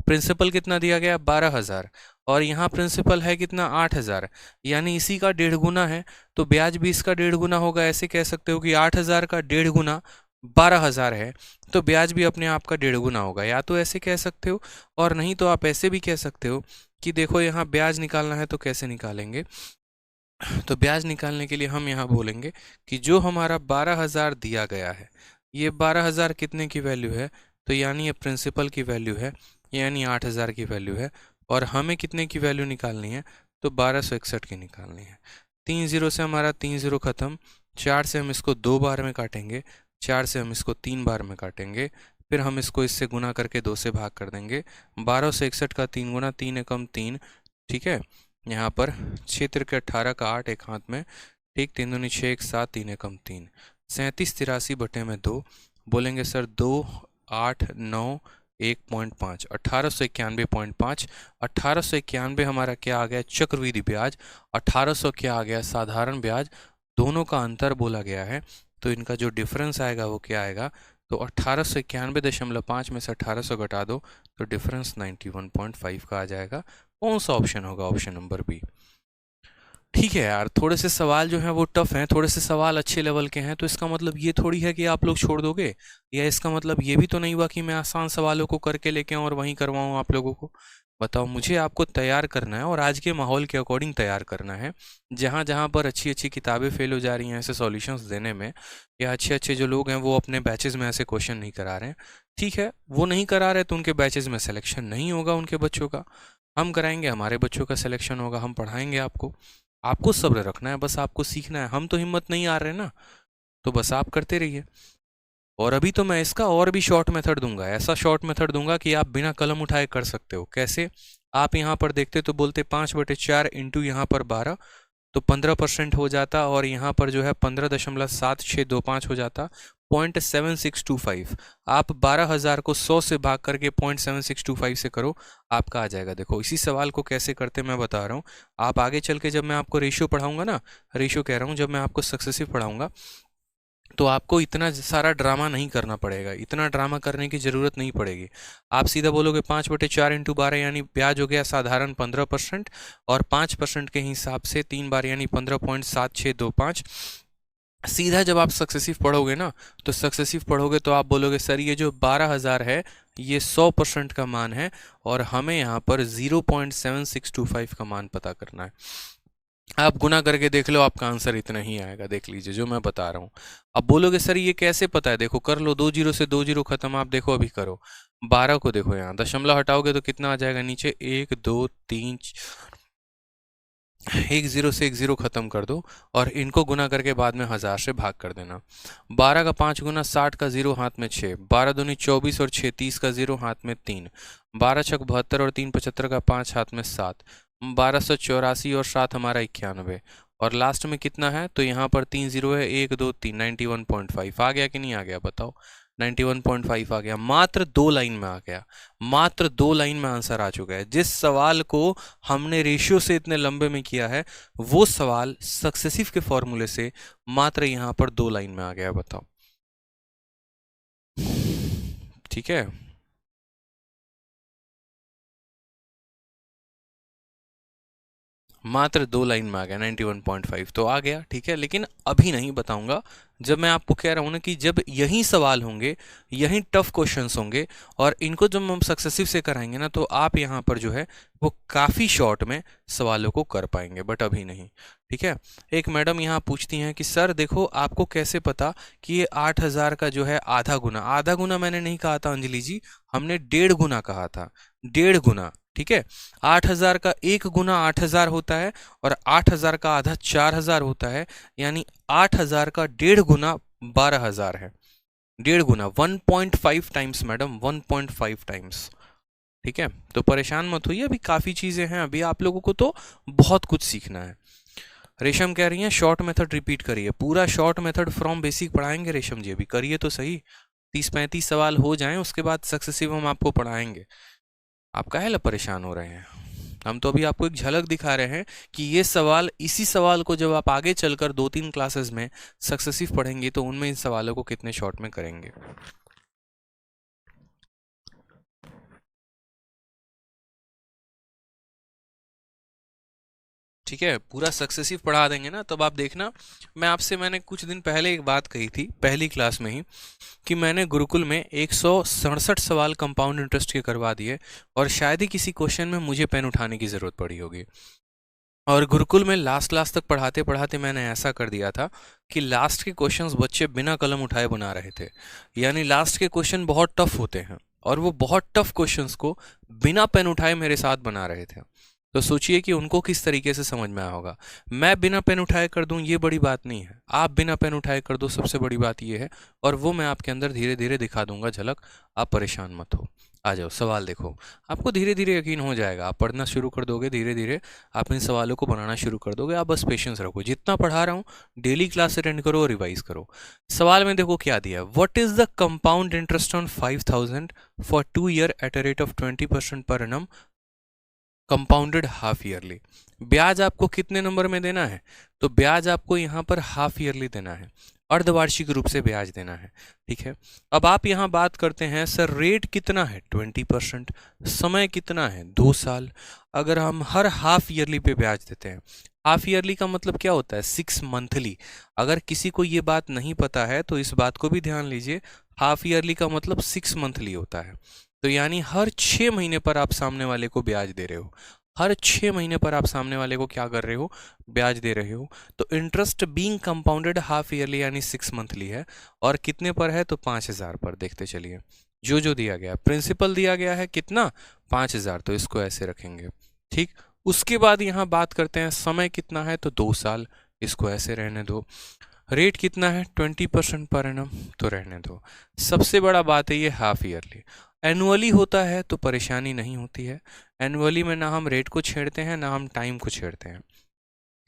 प्रिंसिपल कितना दिया गया, 12,000, और यहाँ प्रिंसिपल है कितना, 8,000, यानी इसी का 1.5 गुना है। तो ब्याज भी इसका 1.5 गुना होगा। ऐसे कह सकते हो कि 8,000 का 1.5 गुना 12,000 है, तो ब्याज भी अपने आप का 1.5 गुना होगा। या तो ऐसे कह सकते हो, और नहीं तो आप ऐसे भी कह सकते हो कि देखो यहाँ ब्याज निकालना है तो कैसे निकालेंगे। तो ब्याज निकालने के लिए हम यहाँ बोलेंगे कि जो हमारा 12,000 दिया गया है, ये 12,000 कितने की वैल्यू है, तो यानी ये प्रिंसिपल की वैल्यू है, यानी 8,000 की वैल्यू है। और हमें कितने की वैल्यू निकालनी है, तो 1261 की निकालनी है। 3 0 से हमारा 3 0 खत्म। 4 से हम इसको 2 बार में काटेंगे, 4 से हम इसको 3 बार में काटेंगे, फिर हम इसको इससे गुना करके 2 से भाग कर देंगे। 1261 का 3 गुना, 3 एकम 3। ठीक है, यहाँ पर 6 तिरके 18 का 8 एक हाथ में। ठीक, 3 दूनी 6 एक 7, 3 एकम 3। 3783/2 बोलेंगे सर 2 8 9 1.5, 1891.5। 1891 हमारा क्या आ गया, चक्रवृद्धि ब्याज। 1800 क्या आ गया, साधारण ब्याज। दोनों का अंतर बोला गया है, तो इनका जो डिफरेंस आएगा वो क्या आएगा, तो 1891.5 में से 1800 घटा दो तो डिफरेंस 91.5 का आ जाएगा। कौन सा ऑप्शन होगा, ऑप्शन नंबर बी। ठीक है यार, थोड़े से सवाल जो हैं वो टफ हैं, थोड़े से सवाल अच्छे लेवल के हैं, तो इसका मतलब ये थोड़ी है कि आप लोग छोड़ दोगे, या इसका मतलब ये भी तो नहीं हुआ कि मैं आसान सवालों को करके लेके आऊँ और वहीं करवाऊँ आप लोगों को। बताओ, मुझे आपको तैयार करना है और आज के माहौल के अकॉर्डिंग तैयार करना है। जहाँ जहाँ पर अच्छी अच्छी किताबें फेल हो जा रही हैं ऐसे सॉल्यूशंस देने में, या अच्छे अच्छे जो लोग हैं वो अपने बैचेज़ में ऐसे क्वेश्चन नहीं करा रहे हैं, ठीक है, वो नहीं करा रहे तो उनके बैचेज़ में सिलेक्शन नहीं होगा उनके बच्चों का। हम कराएंगे, हमारे बच्चों का सिलेक्शन होगा, हम पढ़ाएंगे आपको। आपको सब्र रखना है, बस आपको सीखना है। हम तो हिम्मत नहीं आ रहे ना, तो बस आप करते रहिए। और अभी तो मैं इसका और भी शॉर्ट मेथड दूंगा, ऐसा शॉर्ट मेथड दूंगा कि आप बिना कलम उठाए कर सकते हो। कैसे? आप यहाँ पर देखते तो बोलते 5/4 इंटू यहाँ पर 12, तो 15% हो जाता, और यहाँ पर जो है 15.7625 हो जाता, 0.7625। आप 12,000 को 100 से भाग करके 0.7625 से करो, आपका आ जाएगा। देखो इसी सवाल को कैसे करते मैं बता रहा हूँ। आप आगे चल के जब मैं आपको रेशियो पढ़ाऊंगा ना, रेशियो कह रहा हूँ, जब मैं आपको सक्सेसिव पढ़ाऊंगा, तो आपको इतना सारा ड्रामा नहीं करना पड़ेगा, इतना ड्रामा करने की ज़रूरत नहीं पड़ेगी। आप सीधा बोलोगे 5/4 इंटू 12, यानी ब्याज हो गया साधारण 15%, और 5% के हिसाब से 3 बार यानी 15.7625। सीधा जब आप सक्सेसिव पढ़ोगे ना, तो सक्सेसिव पढ़ोगे तो आप बोलोगे सर ये जो 12,000 है ये 100% का मान है, और हमें यहाँ पर 0.7625 का मान पता करना है। आप गुना करके देख लो, आपका आंसर इतना ही आएगा। देख लीजिए जो मैं बता रहा हूँ। अब बोलोगे सर ये कैसे पता है? देखो कर लो, 2 जीरो से 2 जीरो खत्म। आप देखो अभी करो, 12 को देखो, यहाँ दशमलव हटाओगे तो कितना आ जाएगा नीचे, 1 2 3, 1 जीरो से 1 जीरो खत्म कर दो, और इनको गुना करके बाद में 1000 से भाग कर देना। 12 का 5 गुना 60 का 0 हाथ में 6, 12 दूनी 24 और 6 30 का 0 हाथ में 3, 12 छक 72 और 3 75 का 5 हाथ में 7, 1284 और 7 हमारा 91, और लास्ट में कितना है? तो यहाँ पर 3 जीरो है, 1 2 3, 91.5 आ गया कि नहीं आ गया बताओ? 91.5 आ गया। मात्र 2 लाइन में आ गया, मात्र 2 लाइन में आंसर आ चुका है। जिस सवाल को हमने रेशियो से इतने लंबे में किया है, वो सवाल सक्सेसिव के फॉर्मूले से मात्र यहाँ पर 2 लाइन में आ गया। बताओ ठीक है? मात्र 2 लाइन में आ गया 91.5, तो आ गया ठीक है। लेकिन अभी नहीं बताऊंगा, जब मैं आपको कह रहा हूं ना कि जब यही सवाल होंगे, यही टफ क्वेश्चंस होंगे, और इनको जब हम सक्सेसिव से कराएंगे ना, तो आप यहाँ पर जो है वो काफ़ी शॉर्ट में सवालों को कर पाएंगे, बट अभी नहीं। ठीक है। एक मैडम यहाँ पूछती हैं कि सर देखो आपको कैसे पता कि ये 8,000 का जो है आधा गुना, आधा गुना मैंने नहीं कहा था अंजलि जी, हमने 1.5 गुना कहा था, 1.5 गुना। ठीक है। 8,000 का 1 गुना 8,000 होता है, और 8,000 का आधा 4,000 होता है, यानी 8,000 का 1.5 गुना 12,000 है। 1.5 गुना 1.5 टाइम्स मैडम, 1.5 टाइम्स। ठीक है। तो परेशान मत होइए, अभी काफ़ी चीज़ें हैं, अभी आप लोगों को तो बहुत कुछ सीखना है। रेशम कह रही हैं शॉर्ट मेथड रिपीट करिए, पूरा शॉर्ट मेथड फ्रॉम बेसिक पढ़ाएंगे रेशम जी, अभी करिए तो सही। 30-35 सवाल हो जाएं, उसके बाद सक्सेसिव हम आपको पढ़ाएंगे। आप काहे ला परेशान हो रहे हैं? हम तो अभी आपको एक झलक दिखा रहे हैं कि ये सवाल, इसी सवाल को जब आप आगे चलकर 2-3 क्लासेस में सक्सेसिव पढ़ेंगे, तो उनमें इन सवालों को कितने शॉर्ट में करेंगे। ठीक है। पूरा सक्सेसिव पढ़ा देंगे ना, तब आप देखना। मैंने कुछ दिन पहले एक बात कही थी पहली क्लास में ही, कि मैंने गुरुकुल में 167 सवाल कंपाउंड इंटरेस्ट के करवा दिए, और शायद ही किसी क्वेश्चन में मुझे पेन उठाने की ज़रूरत पड़ी होगी। और गुरुकुल में लास्ट क्लास तक पढ़ाते पढ़ाते मैंने ऐसा कर दिया था कि लास्ट के क्वेश्चंस बच्चे बिना कलम उठाए बना रहे थे। यानी लास्ट के क्वेश्चन बहुत टफ होते हैं, और वो बहुत टफ क्वेश्चंस को बिना पेन उठाए मेरे साथ बना रहे थे। तो सोचिए कि उनको किस तरीके से समझ में आया होगा। मैं बिना पेन उठाए कर दूं ये बड़ी बात नहीं है, आप बिना पेन उठाए कर दो सबसे बड़ी बात ये है, और वो मैं आपके अंदर धीरे धीरे दिखा दूंगा झलक। आप परेशान मत हो, आ जाओ सवाल देखो। आपको धीरे धीरे यकीन हो जाएगा, आप पढ़ना शुरू कर दोगे, धीरे धीरे आप इन सवालों को बनाना शुरू कर दोगे। आप बस पेशेंस रखो, जितना पढ़ा रहा हूँ डेली क्लास अटेंड करो और रिवाइज करो। सवाल में देखो क्या दिया, what is the compound interest on 5,000 for 2 year eight a rate of 20% per annum compounded half yearly. ब्याज आपको कितने नंबर में देना है? तो ब्याज आपको यहाँ पर हाफ ईयरली देना है, अर्धवार्षिक रूप से ब्याज देना है। ठीक है। अब आप यहाँ बात करते हैं सर रेट कितना है? 20%। समय कितना है? 2 साल। अगर हम हर हाफ ईयरली पे ब्याज देते हैं, हाफ ईयरली का मतलब क्या होता है? 6 मंथली। अगर किसी को ये बात नहीं पता है तो इस बात को भी ध्यान लीजिए, हाफ ईयरली का मतलब 6 मंथली होता है। तो यानी हर 6 महीने पर आप सामने वाले को ब्याज दे रहे हो, हर 6 महीने पर आप सामने वाले को क्या कर रहे हो? ब्याज दे रहे हो। तो interest being compounded half yearly यानी 6 मंथली है, और कितने पर है? तो 5,000 पर। देखते चलिए जो जो दिया गया, प्रिंसिपल दिया गया है कितना? 5,000, तो इसको ऐसे रखेंगे। ठीक। उसके बाद यहाँ बात करते हैं समय कितना है, तो 2 साल, इसको ऐसे रहने दो। रेट कितना है, 20% पर एनम, तो रहने दो। सबसे बड़ा बात है ये हाफ ईयरली। एनुअली होता है तो परेशानी नहीं होती है। एनुअली में ना हम रेट को छेड़ते हैं ना हम टाइम को छेड़ते हैं,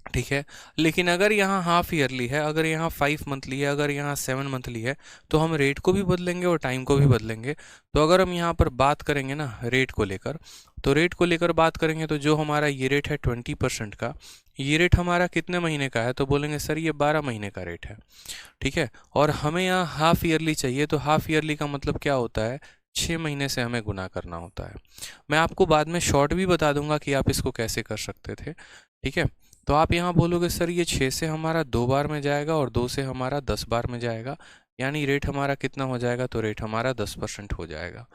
ठीक है। लेकिन अगर यहाँ हाफ ईयरली है, अगर यहाँ 5 मंथली है, अगर यहाँ 7 मंथली है, तो हम रेट को भी बदलेंगे और टाइम को भी बदलेंगे। तो अगर हम यहाँ पर बात करेंगे ना रेट को लेकर, तो रेट को लेकर बात करेंगे तो जो हमारा ये रेट है 20% का, ये रेट हमारा कितने महीने का है, तो बोलेंगे सर ये 12 महीने का रेट है, ठीक है। और हमें यहाँ हाफ ईयरली चाहिए, तो हाफ ईयरली का मतलब क्या होता है, 6 महीने से हमें गुना करना होता है। मैं आपको बाद में शॉर्ट भी बता दूंगा कि आप इसको कैसे कर सकते थे, ठीक है। तो आप यहाँ बोलोगे सर ये 6 से हमारा 2 बार में जाएगा और 2 से हमारा 10 बार में जाएगा, यानी रेट हमारा कितना हो जाएगा, तो रेट हमारा 10% हो जाएगा,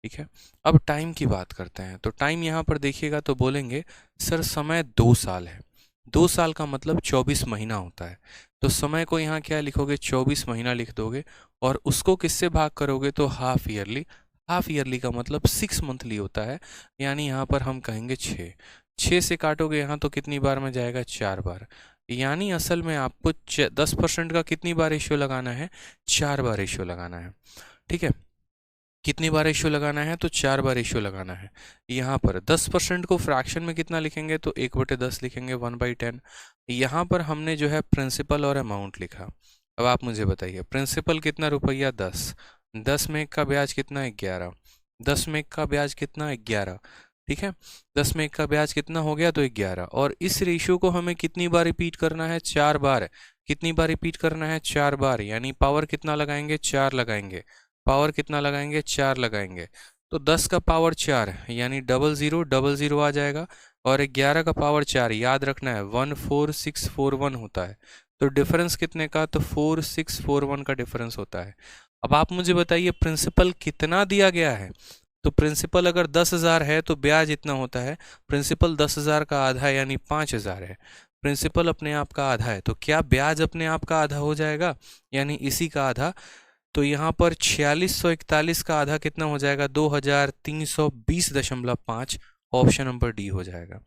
ठीक है। अब टाइम की बात करते हैं, तो टाइम यहाँ पर देखिएगा तो बोलेंगे सर समय 2 साल है। 2 साल का मतलब 24 महीना होता है, तो समय को यहाँ क्या लिखोगे, 24 महीना लिख दोगे और उसको किससे भाग करोगे, तो हाफ ईयरली। हाफ ईयरली का मतलब 6 मंथली होता है, यानी यहाँ पर हम कहेंगे 6। 6 से काटोगे यहाँ तो कितनी बार में जाएगा, 4 बार। यानी असल में आपको 10% का कितनी बार रेशियो लगाना है, 4 बार रेशियो लगाना है, ठीक है। कितनी बार रेशियो लगाना है, तो 4 बार रेशियो लगाना है। यहाँ पर 10% को फ्रैक्शन में कितना लिखेंगे, तो 1/10 लिखेंगे, 1/10। यहाँ पर हमने जो है प्रिंसिपल और अमाउंट लिखा। अब आप मुझे बताइए प्रिंसिपल कितना, रुपया 10, 10 में 1 का ब्याज कितना है, 11, 10 में 1 का ब्याज कितना है, 11, ठीक है। 10 में 1 का ब्याज कितना हो गया, तो 11। और इस रेशियो को हमें कितनी बार रिपीट करना है, 4 बार। कितनी बार रिपीट करना है, 4 बार, यानी पावर कितना लगाएंगे, 4 लगाएंगे। पावर कितना लगाएंगे, 4 लगाएंगे। तो 10 का पावर 4 यानी 0000 आ जाएगा, और 11 का पावर 4 याद रखना है 14641 होता है। तो डिफरेंस कितने का, तो 4641 का डिफरेंस होता है। अब आप मुझे बताइए प्रिंसिपल कितना दिया गया है, तो प्रिंसिपल अगर 10,000 है तो ब्याज इतना होता है। प्रिंसिपल 10,000 का आधा यानी 5,000 है। प्रिंसिपल अपने आप का आधा है, तो क्या ब्याज अपने आप का आधा हो जाएगा, यानी इसी का आधा। तो यहाँ पर 4641 का आधा कितना हो जाएगा, 2320.5। ऑप्शन नंबर डी हो जाएगा,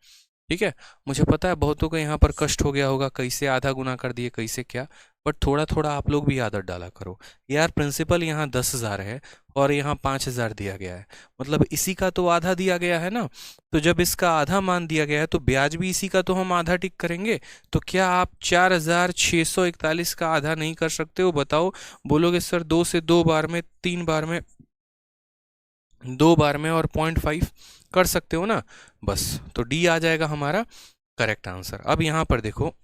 ठीक है। मुझे पता है बहुतों को यहाँ पर कष्ट हो गया होगा, कैसे आधा गुना कर दिए, कैसे क्या, बट थोड़ा थोड़ा आप लोग भी आदत डाला करो यार। प्रिंसिपल यहाँ 10,000 है और यहाँ 5,000 दिया गया है, मतलब इसी का तो आधा दिया गया है ना। तो जब इसका आधा मान दिया गया है तो ब्याज भी इसी का तो हम आधा टिक करेंगे। तो क्या आप 4,641 का आधा नहीं कर सकते हो, बताओ। बोलोगे सर 2 से 2 बार में, 3 बार में, 2 बार में और 0.5 कर सकते हो ना, बस। तो डी आ जाएगा हमारा करेक्ट आंसर। अब यहाँ पर देखो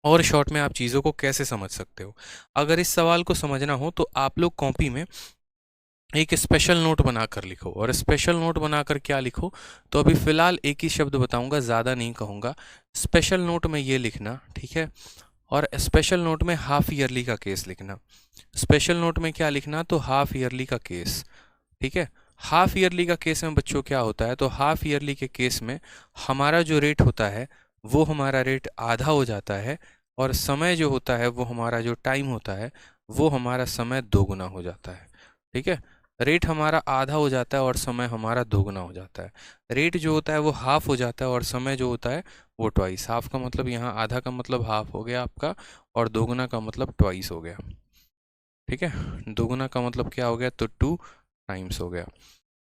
और शॉर्ट में आप चीज़ों को कैसे समझ सकते हो। अगर इस सवाल को समझना हो तो आप लोग कॉपी में एक स्पेशल नोट बनाकर लिखो। और स्पेशल नोट बनाकर क्या लिखो, तो अभी फ़िलहाल एक ही शब्द बताऊंगा, ज़्यादा नहीं कहूँगा। स्पेशल नोट में ये लिखना, ठीक है। और स्पेशल नोट में हाफ ईयरली का केस लिखना। स्पेशल नोट में क्या लिखना, तो हाफ ईयरली का केस, ठीक है। हाफ ईयरली का केस में बच्चों क्या होता है, तो हाफ ईयरली के केस में हमारा जो रेट होता है वो हमारा रेट आधा हो जाता है, और समय जो होता है वो हमारा जो टाइम होता है वो हमारा समय दोगुना हो जाता है, ठीक है। रेट हमारा आधा हो जाता है और समय हमारा दोगुना हो जाता है। रेट जो होता है वो हाफ हो जाता है और समय जो होता है वो ट्वाइस। हाफ का मतलब यहाँ आधा का मतलब हाफ हो गया आपका, और दोगुना का मतलब ट्वाइस हो गया, ठीक है। दोगुना का मतलब क्या हो गया, तो 2 टाइम्स हो गया,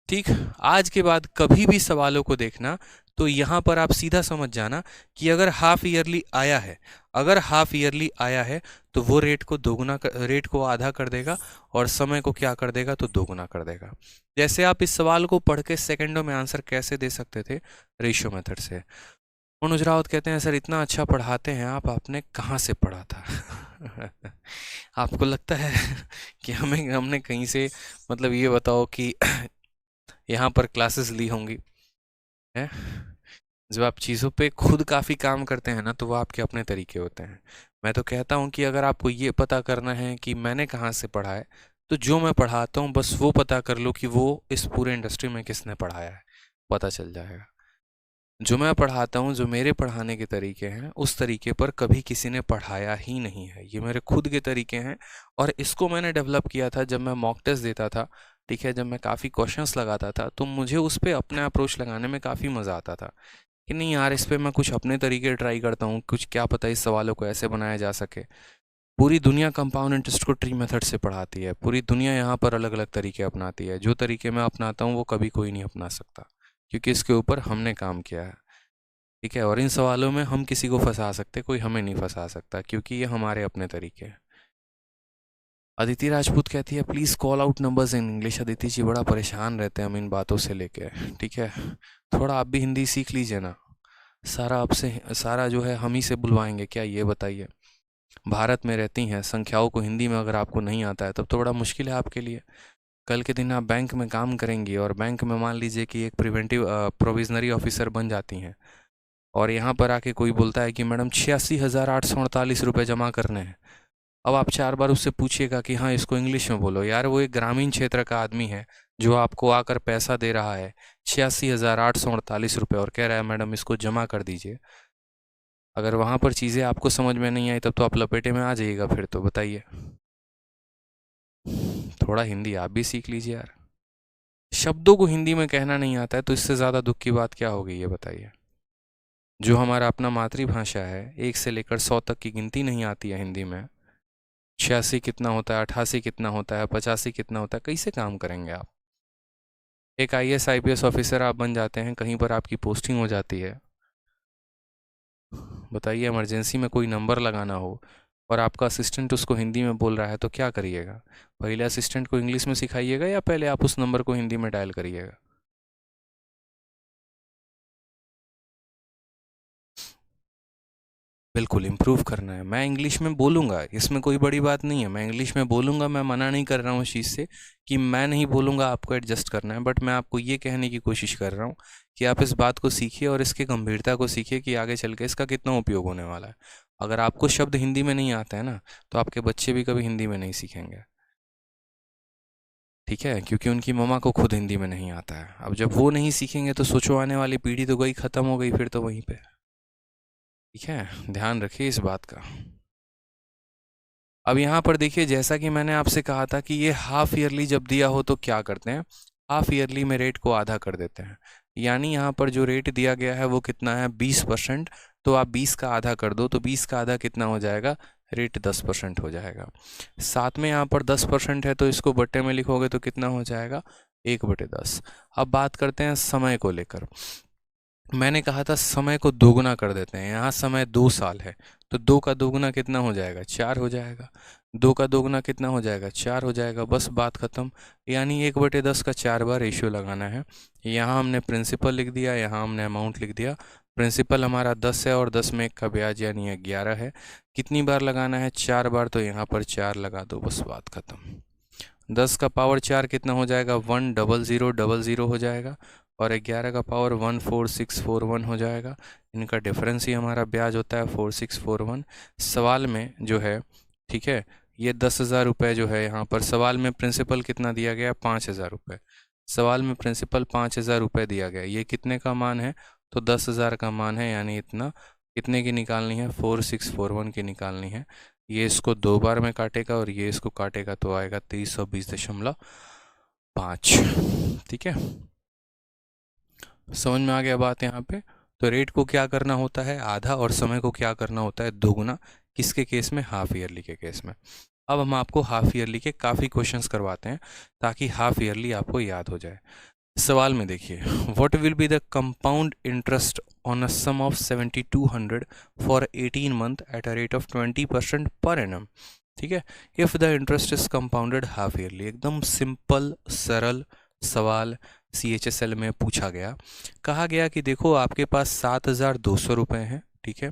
ठीक। आज के बाद कभी भी सवालों को देखना तो यहाँ पर आप सीधा समझ जाना कि अगर हाफ ईयरली आया है, अगर हाफ ईयरली आया है तो वो रेट को दोगुना रेट को आधा कर देगा और समय को क्या कर देगा, तो दोगुना कर देगा। जैसे आप इस सवाल को पढ़ के सेकेंडों में आंसर कैसे दे सकते थे, रेशियो मेथड से। मनोज राउत कहते हैं सर इतना अच्छा पढ़ाते हैं आप, आपने कहाँ से पढ़ा था? आपको लगता है कि हमने कहीं से, मतलब ये बताओ कि यहाँ पर क्लासेस ली होंगी है। जब आप चीज़ों पे खुद काफ़ी काम करते हैं ना तो वो आपके अपने तरीके होते हैं। मैं तो कहता हूँ कि अगर आपको ये पता करना है कि मैंने कहाँ से पढ़ा है, तो जो मैं पढ़ाता हूँ बस वो पता कर लो कि वो इस पूरे इंडस्ट्री में किसने पढ़ाया है, पता चल जाएगा। जो मैं पढ़ाता हूँ, जो मेरे पढ़ाने के तरीके हैं, उस तरीके पर कभी किसी ने पढ़ाया ही नहीं है। ये मेरे खुद के तरीके हैं और इसको मैंने डेवलप किया था जब मैं मॉक टेस्ट देता था, ठीक है। जब मैं काफ़ी क्वेश्चंस लगाता था तो मुझे उस पर अपना अप्रोच लगाने में काफ़ी मज़ा आता था कि नहीं यार इस पे मैं कुछ अपने तरीके ट्राई करता हूँ, कुछ क्या पता इस सवालों को ऐसे बनाया जा सके। पूरी दुनिया कंपाउंड इंटरेस्ट को ट्री मेथड से पढ़ाती है, पूरी दुनिया यहाँ पर अलग अलग तरीके अपनाती है। जो तरीके मैं अपनाता हूँ वो कभी कोई नहीं अपना सकता, क्योंकि इसके ऊपर हमने काम किया है। ठीक है, और इन सवालों में हम किसी को फंसा सकते, कोई हमें नहीं फंसा सकता, क्योंकि ये हमारे अपने तरीके हैं। अदिति राजपूत कहती है please call out numbers in English. Aditi ji बड़ा परेशान रहते हैं हम इन बातों से लेके। ठीक है, थोड़ा आप भी हिंदी सीख लीजिए ना। सारा आपसे, सारा जो है हम ही से बुलवाएंगे क्या, ये बताइए। भारत में रहती हैं, संख्याओं को हिंदी में अगर आपको नहीं आता है तब तो बड़ा मुश्किल है आपके लिए। कल के दिन आप बैंक में काम करेंगी और बैंक में मान लीजिए कि एक प्रिवेंटिव प्रोविजनरी ऑफिसर बन जाती हैं, और यहाँ पर आके कोई बोलता है कि मैडम 86,848 रुपये जमा करने हैं। अब आप 4 बार उससे पूछिएगा कि हाँ इसको इंग्लिश में बोलो। यार वो एक ग्रामीण क्षेत्र का आदमी है जो आपको आकर पैसा दे रहा है 86,848 रुपये, और कह रहा है मैडम इसको जमा कर दीजिए। अगर वहाँ पर चीज़ें आपको समझ में नहीं आई तब तो आप लपेटे में आ जाइएगा फिर तो, बताइए। थोड़ा हिंदी आप भी सीख लीजिए यार। शब्दों को हिंदी में कहना नहीं आता है तो इससे ज़्यादा दुख की बात क्या होगी, ये बताइए। जो हमारा अपना मातृभाषा है, 1 से लेकर 100 तक की गिनती नहीं आती है हिंदी में। 86 कितना होता है, 88 कितना होता है, 85 कितना होता है, कैसे काम करेंगे आप। एक IAS IPS ऑफिसर आप बन जाते हैं, कहीं पर आपकी पोस्टिंग हो जाती है, बताइए इमरजेंसी में कोई नंबर लगाना हो और आपका असिस्टेंट उसको हिंदी में बोल रहा है तो क्या करिएगा। पहले असिस्टेंट को इंग्लिश में सिखाइएगा या पहले आप उस नंबर को हिंदी में डायल करिएगा। बिल्कुल इम्प्रूव करना है। मैं इंग्लिश में बोलूँगा, इसमें कोई बड़ी बात नहीं है, मैं इंग्लिश में बोलूँगा, मैं मना नहीं कर रहा हूँ इस चीज़ से कि मैं नहीं बोलूँगा, आपको एडजस्ट करना है। बट मैं आपको ये कहने की कोशिश कर रहा हूँ कि आप इस बात को सीखिए और इसकी गंभीरता को सीखिए कि आगे चल के इसका कितना उपयोग होने वाला है। अगर आपको शब्द हिंदी में नहीं आता है ना, तो आपके बच्चे भी कभी हिंदी में नहीं सीखेंगे। ठीक है, क्योंकि उनकी मम्मा को खुद हिंदी में नहीं आता है। अब जब वो नहीं सीखेंगे तो सोचो आने वाली पीढ़ी तो गई, ख़त्म हो गई फिर तो वहीं पे। ठीक है, ध्यान रखिए इस बात का। अब यहाँ पर देखिए, जैसा कि मैंने आपसे कहा था कि ये हाफ ईयरली जब दिया हो तो क्या करते हैं, हाफ ईयरली में रेट को आधा कर देते हैं। यानी यहाँ पर जो रेट दिया गया है वो कितना है, 20%। तो आप 20 का आधा कर दो तो 20 का आधा कितना हो जाएगा, रेट 10% हो जाएगा। साथ में यहाँ पर 10% है तो इसको बट्टे में लिखोगे तो कितना हो जाएगा, 1/10। अब बात करते हैं समय को लेकर। मैंने कहा था समय को दोगुना कर देते हैं। यहाँ समय 2 साल है तो 2 का दोगुना कितना हो जाएगा, 4 हो जाएगा। 2 का दोगुना कितना हो जाएगा, 4 हो जाएगा। बस बात ख़त्म। यानी 1/10 का 4 बार रेशियो लगाना है। यहाँ हमने प्रिंसिपल लिख दिया, यहाँ हमने अमाउंट लिख दिया। प्रिंसिपल हमारा 10 है और 10 में 1 का ब्याज यानी 11 है। कितनी बार लगाना है, 4 बार, तो यहाँ पर 4 लगा दो, बस बात ख़त्म। 10 का पावर 4 कितना हो जाएगा, 10000 हो जाएगा। और 11 का पावर 14641 हो जाएगा। इनका डिफरेंस ही हमारा ब्याज होता है 4641। सवाल में जो है, ठीक है, ये 10,000 रुपये जो है, यहाँ पर सवाल में प्रिंसिपल कितना दिया गया, 5,000 रुपये। सवाल में प्रिंसिपल 5,000 रुपये दिया गया। ये कितने का मान है, तो 10,000 का मान है, यानी इतना कितने की निकालनी है, 4641 की निकालनी है। ये इसको 2 बार में काटेगा और ये इसको काटेगा तो आएगा 2320.5। ठीक है, समझ में आ गया बात यहाँ पे। तो रेट को क्या करना होता है, आधा, और समय को क्या करना होता है, दोगुना। किसके केस में, हाफ ईयरली के केस में। अब हम आपको हाफ ईयरली के काफ़ी क्वेश्चंस करवाते हैं ताकि हाफ ईयरली आपको याद हो जाए। सवाल में देखिए, what will be the compound interest on a sum of 7200 for 18 month at a rate of 20% per annum. ठीक है, if the interest is compounded half yearly. एकदम सिंपल सरल सवाल CHSL में पूछा गया। कहा गया कि देखो आपके पास 7,200 रुपये हैं, ठीक है,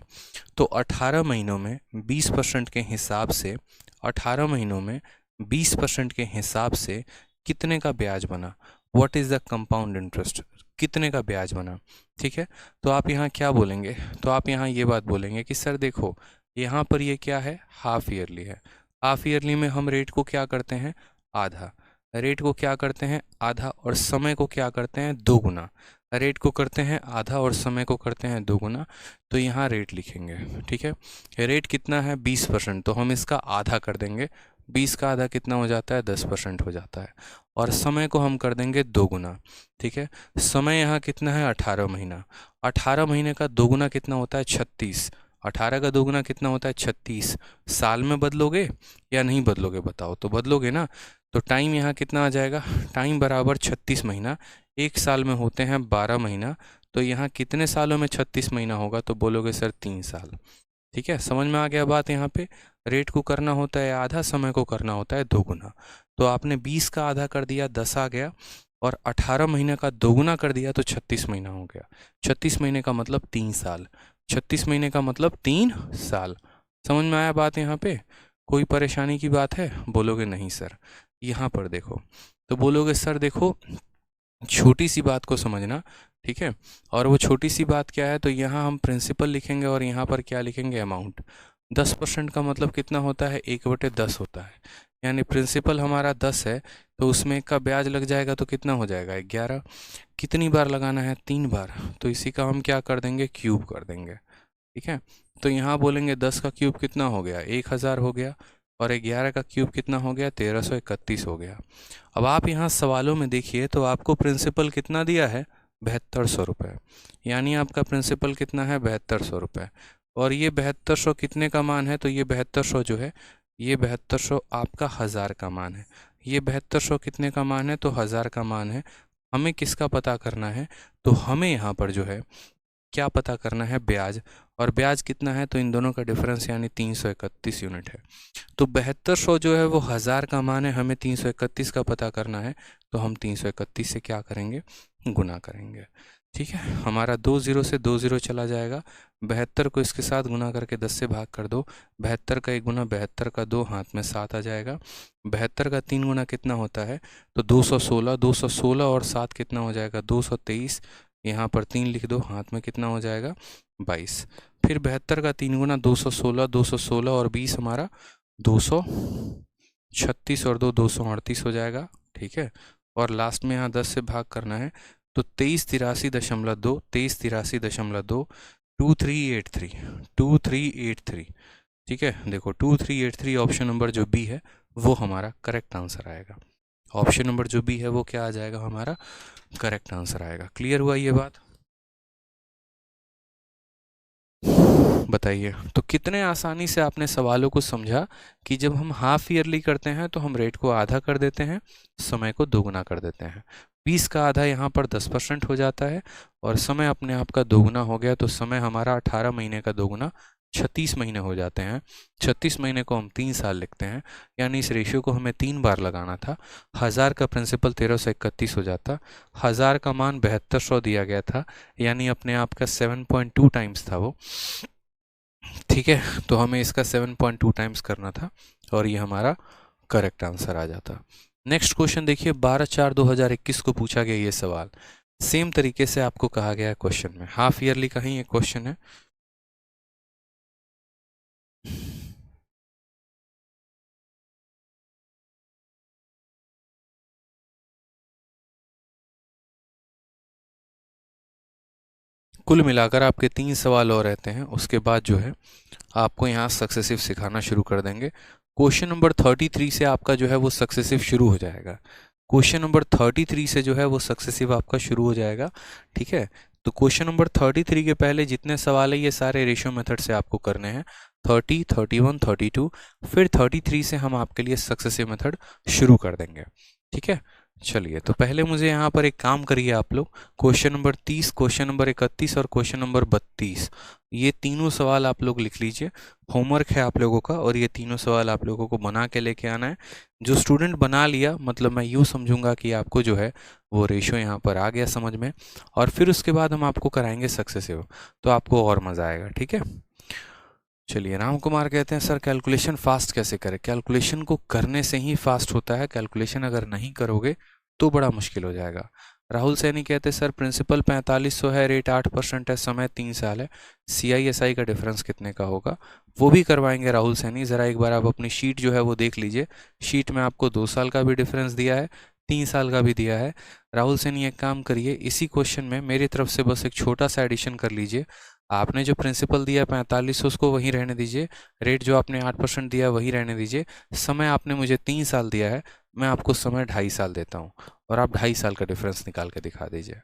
तो 18 महीनों में 20% के हिसाब से, 18 महीनों में 20% के हिसाब से कितने का ब्याज बना, what is the compound interest, कितने का ब्याज बना। ठीक है, तो आप यहाँ क्या बोलेंगे, तो आप यहाँ ये बात बोलेंगे कि सर देखो यहाँ पर ये क्या है, हाफ ईयरली है। हाफ ईयरली में हम रेट को क्या करते हैं, आधा। रेट को क्या करते हैं, आधा, और समय को क्या करते हैं, दोगुना। रेट को करते हैं आधा और समय को करते हैं दोगुना। तो यहाँ रेट लिखेंगे। ठीक है, रेट कितना है, 20%, तो हम इसका आधा कर देंगे। 20 का आधा कितना हो जाता है, 10% हो जाता है। और समय को हम कर देंगे 2 गुना। ठीक है, समय यहाँ कितना है 18 महीना। 18 महीने का 2 गुना कितना होता है 36। 18 का 2 गुना कितना होता है 36। साल में बदलोगे या नहीं बदलोगे बताओ, तो बदलोगे ना। तो टाइम यहाँ कितना आ जाएगा, टाइम बराबर 36 महीना। एक साल में होते हैं 12 महीना, तो यहाँ कितने सालों में 36 महीना होगा, तो बोलोगे सर 3 साल। ठीक है, समझ में आ गया बात। यहाँ पे रेट को करना होता है आधा, समय को करना होता है 2 गुना। तो आपने 20 का आधा कर दिया 10 आ गया, और 18 महीने का 2 गुना कर दिया तो 36 महीना हो गया। 36 महीने का मतलब 3 साल। 36 महीने का मतलब 3 साल। समझ में आया बात यहाँ पे? कोई परेशानी की बात है? बोलोगे नहीं सर। यहाँ पर देखो, तो बोलोगे सर देखो छोटी सी बात को समझना। ठीक है, और वो छोटी सी बात क्या है, तो यहाँ हम प्रिंसिपल लिखेंगे और यहाँ पर क्या लिखेंगे, अमाउंट। 10% का मतलब कितना होता है, 1/10 होता है। यानी प्रिंसिपल हमारा 10 है, तो उसमें 1 का ब्याज लग जाएगा तो कितना हो जाएगा 11। कितनी बार लगाना है, 3 बार। तो इसी का हम क्या कर देंगे, क्यूब कर देंगे। ठीक है, तो यहाँ बोलेंगे 10 का क्यूब कितना हो गया, 1000 हो गया, और 11 का क्यूब कितना हो गया, 1331 हो गया। अब आप यहाँ सवालों में देखिए तो आपको प्रिंसिपल कितना दिया है, 7200 रुपये। यानी आपका प्रिंसिपल कितना है, 7200 रुपये। और ये 7200 कितने का मान है, तो ये 7200 जो है, ये 7200 आपका 1000 का मान है। ये 7200 कितने का मान है, तो 1000 का मान है। हमें किसका पता करना है, तो हमें यहाँ पर जो है क्या पता करना है, ब्याज। और ब्याज कितना है, तो इन दोनों का डिफरेंस यानी 331 यूनिट है। तो 7200 जो है वो 1000 का मान है, हमें 331 का पता करना है, तो हम 331 से क्या करेंगे, गुना करेंगे। ठीक है, हमारा 2 0 से 2 0 चला जाएगा। 72 को इसके साथ गुना करके 10 से भाग कर दो। 72 का 1 गुना, 72 का 2, हाथ में 7 आ जाएगा। 72 का 3 गुना कितना होता है, तो 216। 216 और 7 कितना हो जाएगा, 223। यहाँ पर 3 लिख दो, हाथ में कितना हो जाएगा, 22। फिर 72 का 3 गुना, 216। 216 और 20 हमारा 236, और 238 हो जाएगा। ठीक है, और लास्ट में यहाँ 10 से भाग करना है, तो 2383.2, 2383.2, 2383, 2383। ठीक है, देखो 2383 ऑप्शन नंबर जो बी है वो हमारा करेक्ट आंसर आएगा। ऑप्शन नंबर जो बी है वो क्या आ जाएगा, हमारा करेक्ट आंसर आएगा। क्लियर हुआ ये बात? बताइए, तो कितने आसानी से आपने सवालों को समझा कि जब हम हाफ ईयरली करते हैं तो हम रेट को आधा कर देते हैं, समय को दोगुना कर देते हैं। 20 का आधा यहाँ पर 10% हो जाता है, और समय अपने आप का दोगुना हो गया, तो समय हमारा 18 महीने का दोगुना 36 महीने हो जाते हैं। 36 महीने को हम 3 साल लिखते हैं, यानी इस रेशियो को हमें 3 बार लगाना था। 1000 का प्रिंसिपल 1331 हो जाता। 1000 का मान 7200 दिया गया था, यानी अपने आप का 7.2 टाइम्स था वो। ठीक है, तो हमें इसका 7.2 टाइम्स करना था, और ये हमारा करेक्ट आंसर आ जाता। नेक्स्ट क्वेश्चन देखिए, 12/4/2021 को पूछा गया ये सवाल। सेम तरीके से आपको कहा गया है क्वेश्चन में, हाफ ईयरली का ही एक क्वेश्चन है। कुल मिलाकर आपके 3 सवाल और रहते हैं, उसके बाद जो है आपको यहाँ सक्सेसिव सिखाना शुरू कर देंगे। क्वेश्चन नंबर 33 से आपका जो है वो सक्सेसिव शुरू हो जाएगा। क्वेश्चन नंबर 33 से जो है वो सक्सेसिव आपका शुरू हो जाएगा। ठीक है, तो क्वेश्चन नंबर 33 के पहले जितने सवाल है ये सारे रेशियो मेथड से आपको करने हैं, 30, 31, 32। फिर 33 से हम आपके लिए सक्सेसिव मेथड शुरू कर देंगे। ठीक है, चलिए, तो पहले मुझे यहाँ पर एक काम करिए आप लोग। क्वेश्चन नंबर 30, क्वेश्चन नंबर 31 और क्वेश्चन नंबर 32, ये तीनों सवाल आप लोग लिख लीजिए। होमवर्क है आप लोगों का, और ये तीनों सवाल आप लोगों को बना के लेके आना है। जो स्टूडेंट बना लिया, मतलब मैं यूँ समझूंगा कि आपको जो है वो रेशो यहाँ पर आ गया समझ में, और फिर उसके बाद हम आपको कराएंगे सक्सेसिव, तो आपको और मज़ा आएगा। ठीक है, चलिए। राम कुमार कहते हैं सर कैलकुलेशन फास्ट कैसे करें? कैलकुलेशन को करने से ही फास्ट होता है, कैलकुलेशन अगर नहीं करोगे तो बड़ा मुश्किल हो जाएगा। राहुल सैनी कहते हैं सर प्रिंसिपल 4500 है, रेट 8% है, समय 3 साल है, CISI का डिफरेंस कितने का होगा? वो भी करवाएंगे राहुल सैनी। ज़रा एक बार आप अपनी शीट जो है वो देख लीजिए। शीट में आपको 2 साल का भी डिफरेंस दिया है, 3 साल का भी दिया है। राहुल सैनी एक काम करिए, इसी क्वेश्चन में मेरी तरफ से बस एक छोटा सा एडिशन कर लीजिए। आपने जो प्रिंसिपल दिया 45, उसको वहीं रहने दीजिए। रेट जो आपने 8% दिया वहीं रहने दीजिए। समय आपने मुझे 3 साल दिया है, मैं आपको समय 2.5 साल देता हूँ, और आप 2.5 साल का डिफरेंस निकाल के दिखा दीजिए।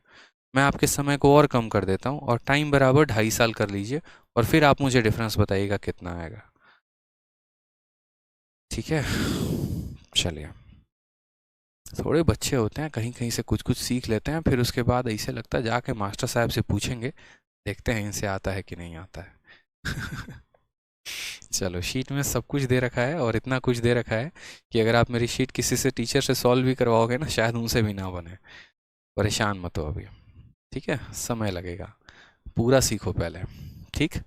मैं आपके समय को और कम कर देता हूँ, और टाइम बराबर 2.5 साल कर लीजिए, और फिर आप मुझे डिफरेंस बताइएगा कितना आएगा। ठीक है, चलिए। थोड़े बच्चे होते हैं, कहीं कहीं से कुछ कुछ सीख लेते हैं, फिर उसके बाद ऐसे लगता है जाके मास्टर साहब से पूछेंगे, देखते हैं इनसे आता है कि नहीं आता है। चलो, शीट में सब कुछ दे रखा है, और इतना कुछ दे रखा है कि अगर आप मेरी शीट किसी से, टीचर से सॉल्व भी करवाओगे ना, शायद उनसे भी ना बने। परेशान मत हो अभी, ठीक है, समय लगेगा, पूरा सीखो पहले। ठीक,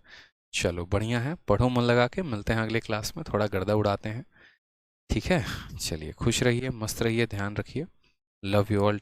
चलो बढ़िया है, पढ़ो मन लगा के, मिलते हैं अगले क्लास में, थोड़ा गर्दा उड़ाते हैं। ठीक है, चलिए, खुश रहिए, मस्त रहिए, ध्यान रखिए। Love you all.